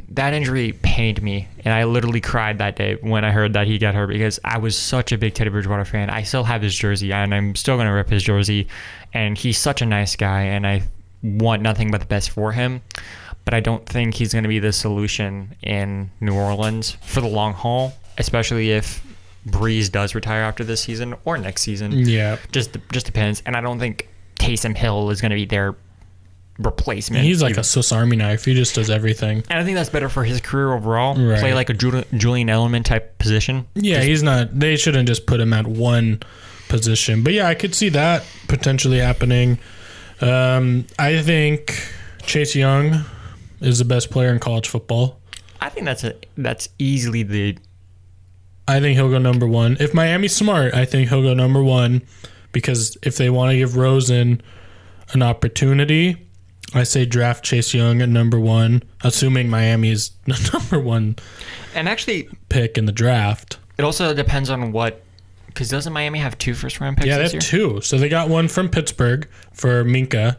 that injury pained me, and I literally cried that day when I heard that he got hurt because I was such a big Teddy Bridgewater fan. I still have his jersey, and I'm still going to rip his jersey, and he's such a nice guy, and I want nothing but the best for him. but I don't think he's going to be the solution in New Orleans for the long haul, especially if Breeze does retire after this season or next season. Yeah. Just depends. And I don't think Taysom Hill is going to be their replacement. He's like a Swiss Army knife. He just does everything. And I think that's better for his career overall. Right. Play like a Julian Edelman type position. Yeah, he's not. They shouldn't just put him at one position. But yeah, I could see that potentially happening. I think Chase Young is the best player in college football. I think that's easily the. I think he'll go number one. If Miami's smart, I think he'll go number one, because if they want to give Rosen an opportunity, I say draft Chase Young at number one, assuming Miami is the number one And actually, pick in the draft. it also depends on what. Because doesn't Miami have 2 first-round picks Yeah, they this have year? 2. So they got one from Pittsburgh for Minka,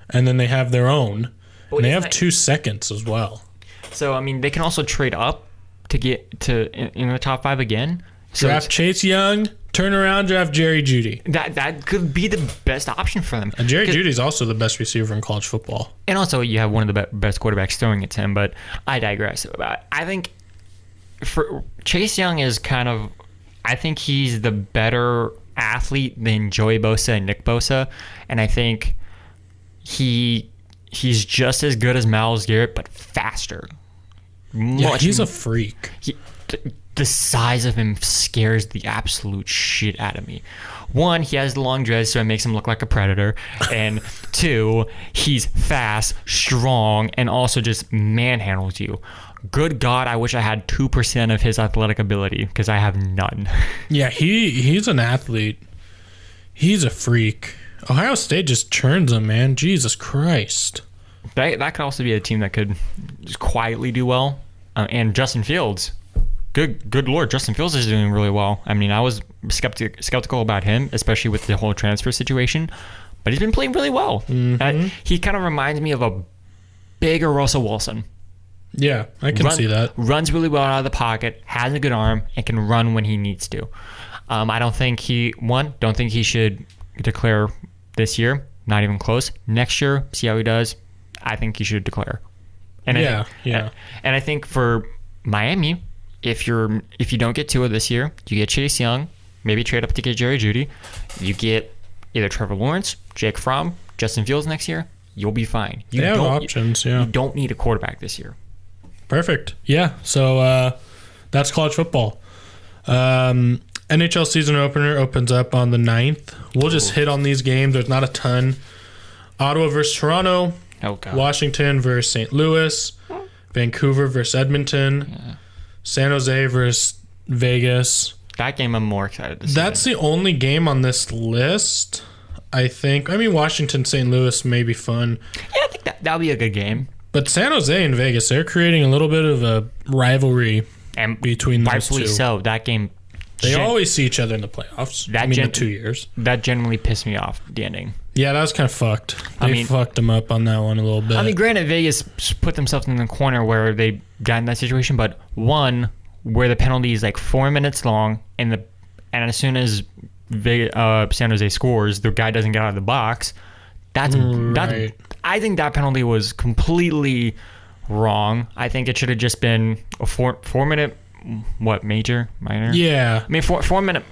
and then they have their own. Well, And they isn't have that- 2 seconds as well. So, I mean, they can also trade up to get to in the top 5 again. So Draft Chase Young, turn around, draft Jerry Jeudy. that could be the best option for them. And Jerry Jeudy's also the best receiver in college football. And also, you have one of the best quarterbacks throwing it to him, but I digress. I think for Chase Young is kind of, I think he's the better athlete than Joey Bosa and Nick Bosa, and I think he's just as good as Myles Garrett, but faster. Yeah, he's a freak. The size of him scares the absolute shit out of me. 1, he has the long dreads, so it makes him look like a predator. And 2, he's fast, strong, and also just manhandles you. Good God, I wish I had 2% of his athletic ability, because I have none. Yeah, he's an athlete. He's a freak. Ohio State just churns him, man. Jesus Christ. That could also be a team that could just quietly do well. And Justin Fields. Good Lord, Justin Fields is doing really well. I mean, I was skeptical about him, especially with the whole transfer situation, but he's been playing really well. Mm-hmm. He kind of reminds me of a bigger Russell Wilson. Yeah, I can see that. Runs really well out of the pocket, has a good arm, and can run when he needs to. I don't think he should declare this year. Not even close. Next year, see how he does. I think he should declare. And I think for Miami, if you don't get Tua this year, you get Chase Young, maybe trade up to get Jerry Jeudy. You get either Trevor Lawrence, Jake Fromm, Justin Fields next year. You'll be fine. They have options. You don't need a quarterback this year. Perfect. Yeah. So that's college football. NHL season opener opens up on the 9th. We'll just hit on these games. There's not a ton. Ottawa versus Toronto. Oh, God. Washington versus St. Louis. Vancouver versus Edmonton. Yeah. San Jose versus Vegas. That game I'm more excited to see. That's the only game on this list, I think. I mean, Washington, St. Louis may be fun. Yeah, I think that'll be a good game. But San Jose and Vegas, they're creating a little bit of a rivalry And between those rightfully two. so. That game. They always see each other in the playoffs. The 2 years. That genuinely pissed me off, the ending. Yeah, that was kind of fucked. They fucked them up on that one a little bit. I mean, granted, Vegas put themselves in the corner where they got in that situation, but one, where the penalty is like 4 minutes long, and as soon as San Jose scores, the guy doesn't get out of the box. That's right. I think that penalty was completely wrong. I think it should have just been a 4 minute. What, major, minor? Yeah. I mean, 4 minute.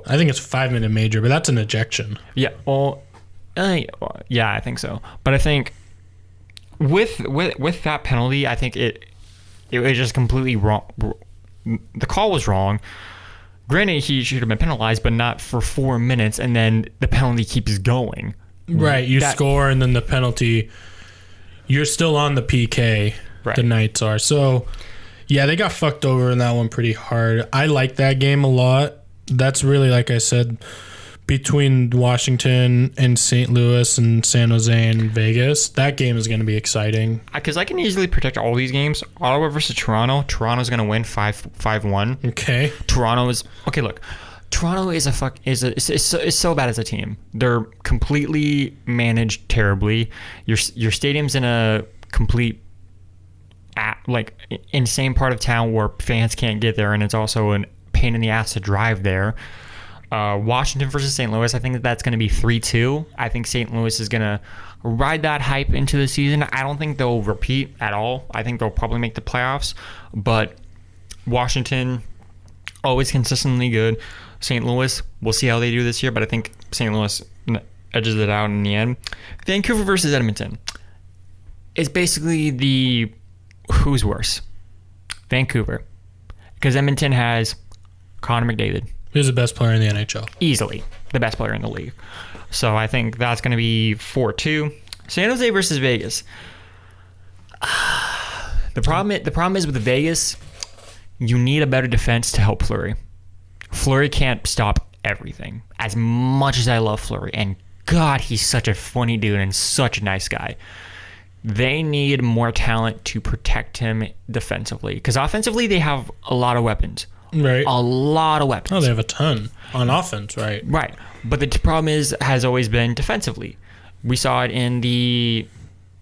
I think it's 5 minute major, but that's an ejection. Yeah. Well, yeah, I think so. But I think with that penalty, I think it was just completely wrong. The call was wrong. Granted, he should have been penalized, but not for 4 minutes, and then the penalty keeps going. Right. You score, and then the penalty. You're still on the PK. Right. The Knights are. So, yeah, they got fucked over in that one pretty hard. I like that game a lot. That's really, like I said, between Washington and St. Louis and San Jose and Vegas. That game is going to be exciting. Because I can easily predict all these games. Ottawa versus Toronto. Toronto's going to win 5-1. Okay. Toronto is okay. Look, Toronto is so bad as a team. They're completely managed terribly. Your stadium's in a complete insane part of town where fans can't get there, and it's also a pain in the ass to drive there. Washington versus St. Louis, I think that's going to be 3-2. I think St. Louis is going to ride that hype into the season. I don't think they'll repeat at all. I think they'll probably make the playoffs. But Washington, always consistently good. St. Louis, we'll see how they do this year, but I think St. Louis edges it out in the end. Vancouver versus Edmonton. It's basically the who's worse. Vancouver. Because Edmonton has Connor McDavid. Who's the best player in the NHL? Easily the best player in the league. So I think that's going to be 4-2. San Jose versus Vegas. The problem is with Vegas, you need a better defense to help Fleury. Fleury can't stop everything. As much as I love Fleury, and God, he's such a funny dude and such a nice guy. They need more talent to protect him defensively. Because offensively, they have a lot of weapons. Right. A lot of weapons. Oh, they have a ton on offense, right? Right. But the problem has always been defensively. We saw it in the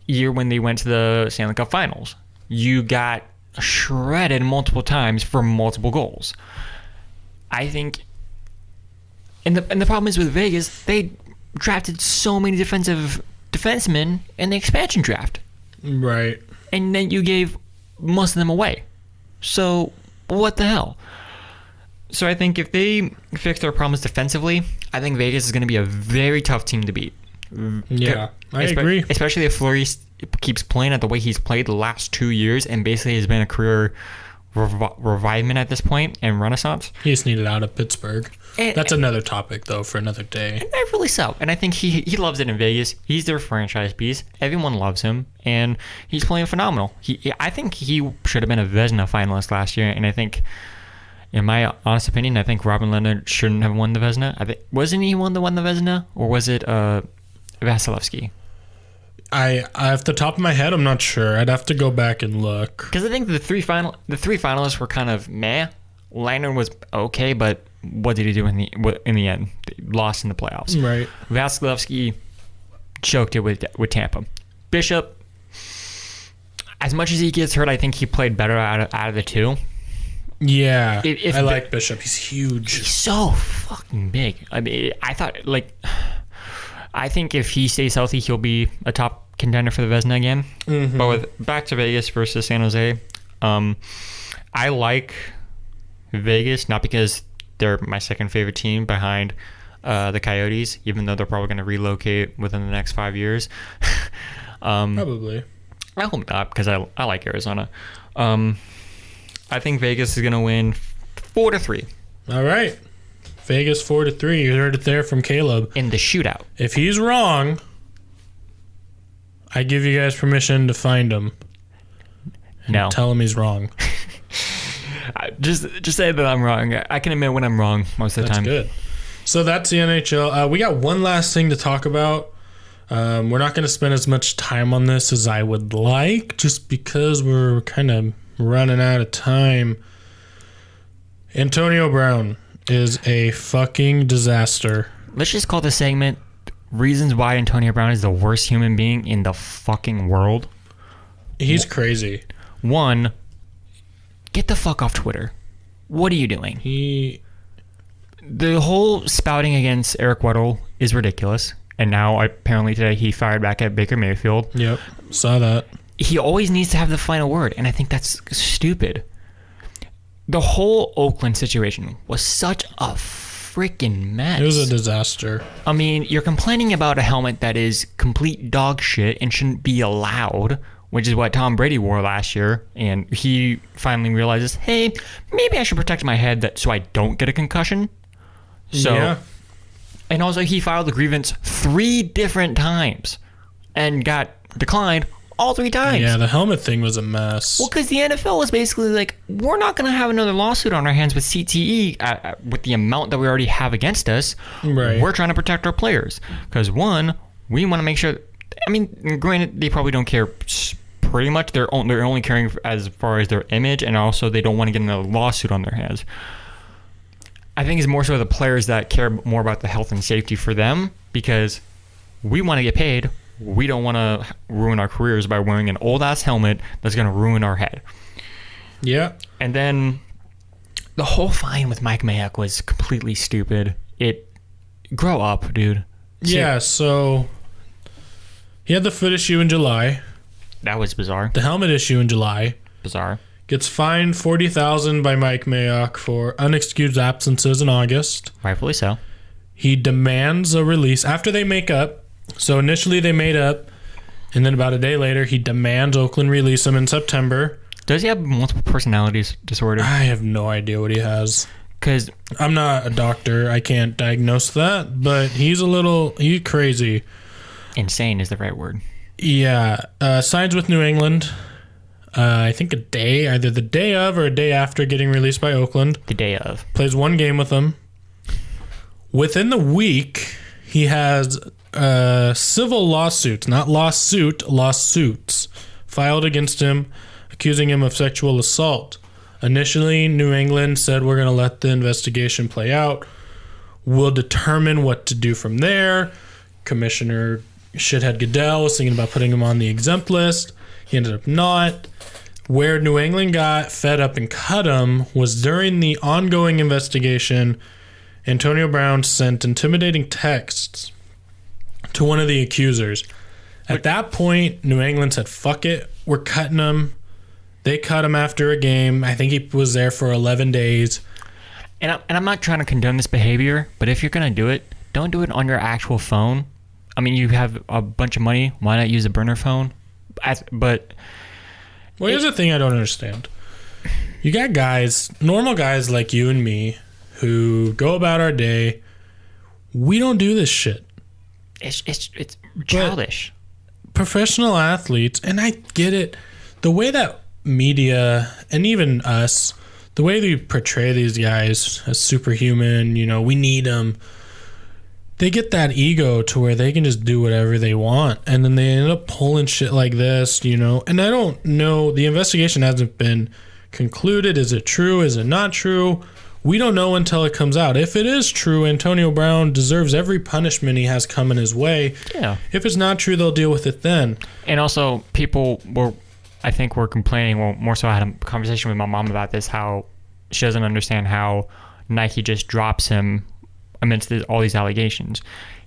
year when they went to the Stanley Cup Finals. You got shredded multiple times for multiple goals. I think, and the problem is with Vegas, they drafted so many defensemen in the expansion draft. Right. And then you gave most of them away. So what the hell? So I think if they fix their problems defensively, I think Vegas is going to be a very tough team to beat. Yeah, I agree. Especially if Fleury keeps playing at the way he's played the last 2 years and basically has been a career revivement at this point and renaissance. He just needed out of Pittsburgh. That's another topic, though, for another day. And rightfully so. And I think he loves it in Vegas. He's their franchise piece. Everyone loves him, and he's playing phenomenal. I think he should have been a Vezina finalist last year, and I think, in my honest opinion, I think Robin Leonard shouldn't have won the Vezina. Wasn't he one that won the Vezina, or was it Vasilevsky? Off the top of my head, I'm not sure. I'd have to go back and look. Because I think the three finalists were kind of meh. Leonard was okay, but what did he do in the end? They lost in the playoffs. Right. Vasilevsky choked it with Tampa. Bishop, as much as he gets hurt, I think he played better out of the two. Yeah, I like Bishop. He's huge. He's so fucking big. I mean, I think if he stays healthy, he'll be a top contender for the Vezina again. Mm-hmm. But back to Vegas versus San Jose, I like Vegas, not because they're my second favorite team behind the Coyotes, even though they're probably going to relocate within the next 5 years. Probably. I hope not, because I like Arizona. I think Vegas is going to win 4-3. All right. Vegas 4-3. You heard it there from Caleb. In the shootout. If he's wrong, I give you guys permission to find him. No. Tell him he's wrong. Just say that I'm wrong. I can admit when I'm wrong most of the time. That's good. So that's the NHL. We got one last thing to talk about. We're not going to spend as much time on this as I would like, just because we're kind of running out of time. Antonio Brown is a fucking disaster. Let's just call this segment Reasons Why Antonio Brown is the worst human being in the fucking world. He's crazy. One, get the fuck off Twitter. What are you doing? The whole spouting against Eric Weddle is ridiculous. And now, apparently today, he fired back at Baker Mayfield. Yep, saw that. He always needs to have the final word, and I think that's stupid. The whole Oakland situation was such a freaking mess. It was a disaster. I mean, you're complaining about a helmet that is complete dog shit and shouldn't be allowed, which is what Tom Brady wore last year, and he finally realizes, hey, maybe I should protect my head so I don't get a concussion. So, yeah. And also he filed a grievance 3 different times and got declined all 3 times. Yeah, the helmet thing was a mess. Well, because the NFL was basically like, we're not going to have another lawsuit on our hands with CTE with the amount that we already have against us. Right. We're trying to protect our players. Because one, we want to make sure, I mean, granted, they probably don't care pretty much. They're only caring as far as their image, and also they don't want to get another lawsuit on their hands. I think it's more so the players that care more about the health and safety for them, because we want to get paid. We don't want to ruin our careers by wearing an old-ass helmet that's going to ruin our head. Yeah. And then the whole fine with Mike Mayock was completely stupid. grow up, dude. Yeah, so he had the foot issue in July, That was bizarre. the helmet issue in July, Bizarre. gets fined $40,000 by Mike Mayock for unexcused absences in August. Rightfully so. He demands a release after they make up. So initially they made up, and then about a day later he demands Oakland release him in September. Does he have multiple personalities disorder? I have no idea what he has. Because I'm not a doctor. I can't diagnose that, but he's crazy. insane is the right word. Yeah. Signs with New England. I think either the day of or a day after getting released by Oakland. The day of. Plays one game with them. Within the week, he has civil lawsuits, not lawsuits, filed against him, accusing him of sexual assault. Initially, New England said, we're going to let the investigation play out. We'll determine what to do from there. Commissioner Shithead Goodell was thinking about putting him on the exempt list. He ended up not. Where New England got fed up and cut him was during the ongoing investigation. Antonio Brown sent intimidating texts to one of the accusers. At that point, New England said, fuck it, we're cutting him. They cut him after a game. I think he was there for 11 days. And I'm not trying to condone this behavior, but if you're going to do it, don't do it on your actual phone. I mean, you have a bunch of money. Why not use a burner phone? But Well, here's the thing I don't understand. You got normal guys like you and me, who go about our day. We don't do this shit. it's childish. Professional athletes, and I get it, the way that media and even us, the way they portray these guys as superhuman, we need them. They get that ego to where they can just do whatever they want, and then they end up pulling shit like this, And I don't know. The investigation hasn't been concluded. Is it true? Is it not true? We don't know until it comes out. If it is true, Antonio Brown deserves every punishment he has coming his way. Yeah. If it's not true, they'll deal with it then. And also, people were complaining. Well, more so, I had a conversation with my mom about this. How she doesn't understand how Nike just drops him amidst all these allegations.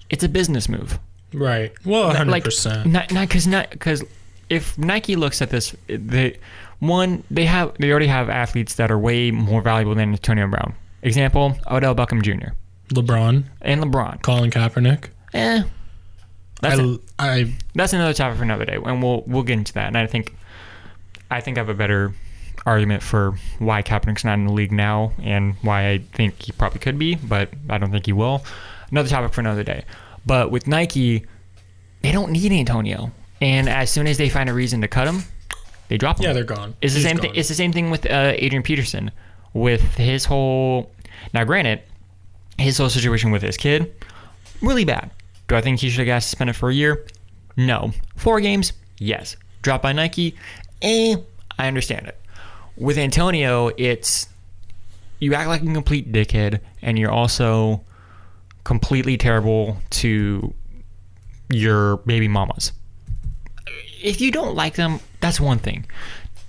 It's a business move. Right. Well, 100%. Because if Nike looks at this, they already have athletes that are way more valuable than Antonio Brown. Example: Odell Beckham Jr. LeBron. Colin Kaepernick. That's another topic for another day, and we'll get into that. And I think I have a better argument for why Kaepernick's not in the league now and why I think he probably could be, but I don't think he will. Another topic for another day. But with Nike, they don't need Antonio, and as soon as they find a reason to cut him, they drop him. Yeah, they're gone. It's the same thing. It's the same thing with Adrian Peterson, with his whole. Now, granted, his whole situation with his kid, really bad. Do I think he should have got suspended for a year? No. 4 games? Yes. Dropped by Nike? I understand it. With Antonio, it's you act like a complete dickhead, and you're also completely terrible to your baby mamas. If you don't like them, that's one thing.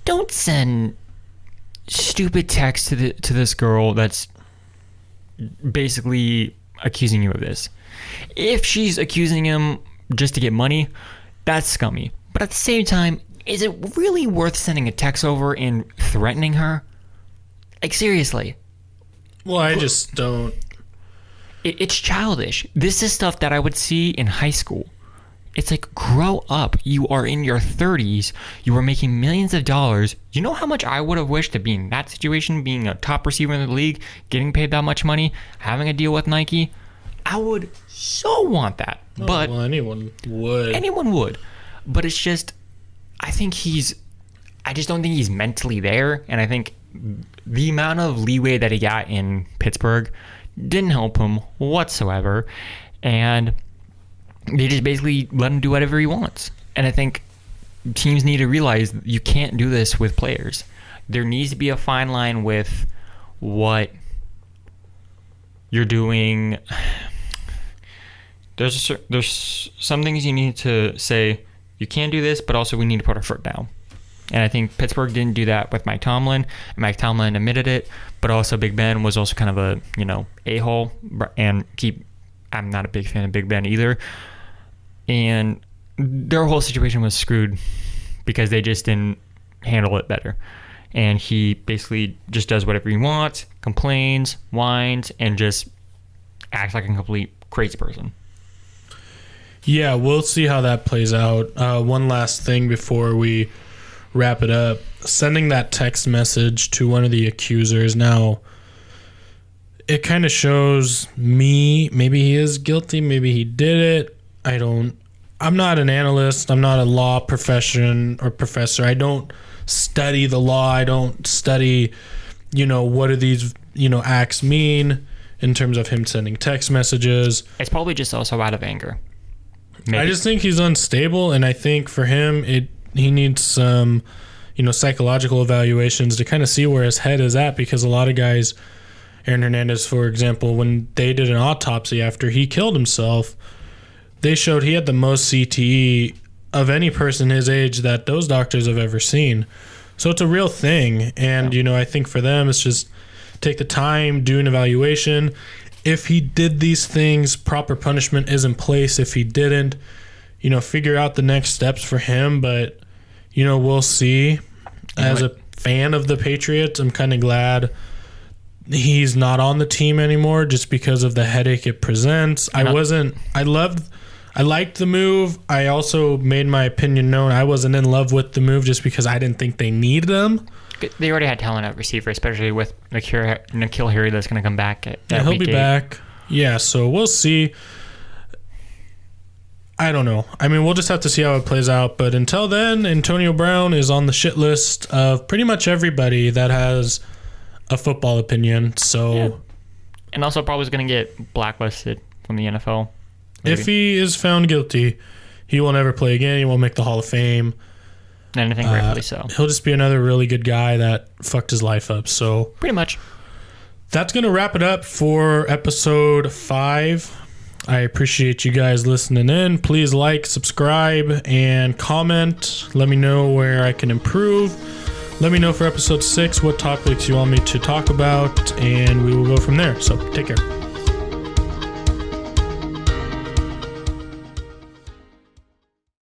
Don't send stupid texts to this girl that's basically accusing you of this. If she's accusing him just to get money, that's scummy. But at the same time, is it really worth sending a text over and threatening her? Like, seriously. Well, I just don't. It's childish. This is stuff that I would see in high school. It's like, grow up. You are in your 30s. You are making millions of dollars. You know how much I would have wished to be in that situation, being a top receiver in the league, getting paid that much money, having a deal with Nike? I would so want that. But anyone would. Anyone would. But it's just, I just don't think he's mentally there. And I think the amount of leeway that he got in Pittsburgh didn't help him whatsoever. And they just basically let him do whatever he wants. And I think teams need to realize you can't do this with players. There needs to be a fine line with what you're doing. There's some things you need to say, you can't do this, but also we need to put our foot down. And I think Pittsburgh didn't do that with Mike Tomlin. Mike Tomlin admitted it, but also Big Ben was also kind of a, a-hole. And I'm not a big fan of Big Ben either. And their whole situation was screwed because they just didn't handle it better. And he basically just does whatever he wants, complains, whines, and just acts like a complete crazy person. Yeah, we'll see how that plays out. One last thing before we wrap it up. Sending that text message to one of the accusers. Now, it kind of shows me, maybe he is guilty, maybe he did it. I'm not an analyst. I'm not a law professor. I don't study the law. I don't study, what do these, acts mean in terms of him sending text messages. It's probably just also out of anger. Maybe. I just think he's unstable, and I think for him, he needs some, psychological evaluations to kind of see where his head is at, because a lot of guys, Aaron Hernandez, for example, when they did an autopsy after he killed himself, they showed he had the most CTE of any person his age that those doctors have ever seen. So it's a real thing. And, I think for them, it's just take the time, do an evaluation. If he did these things, proper punishment is in place. If he didn't, figure out the next steps for him. But, we'll see. As a fan of the Patriots, I'm kind of glad he's not on the team anymore just because of the headache it presents. I liked the move. I also made my opinion known. I wasn't in love with the move just because I didn't think they needed them. They already had talent at receiver, especially with N'Keal Harry that's going to come back at he'll week be 8. back. Yeah, so we'll see. I don't know. I mean, we'll just have to see how it plays out. But until then, Antonio Brown is on the shit list of pretty much everybody that has a football opinion. So, and also probably is going to get blacklisted from the NFL. Maybe. If he is found guilty, he will never play again. He won't make the Hall of Fame. And I think rightfully so. He'll just be another really good guy that fucked his life up. So pretty much. That's going to wrap it up for episode 5. I appreciate you guys listening in. Please like, subscribe, and comment. Let me know where I can improve. Let me know for episode 6 what topics you want me to talk about, and we will go from there. So take care.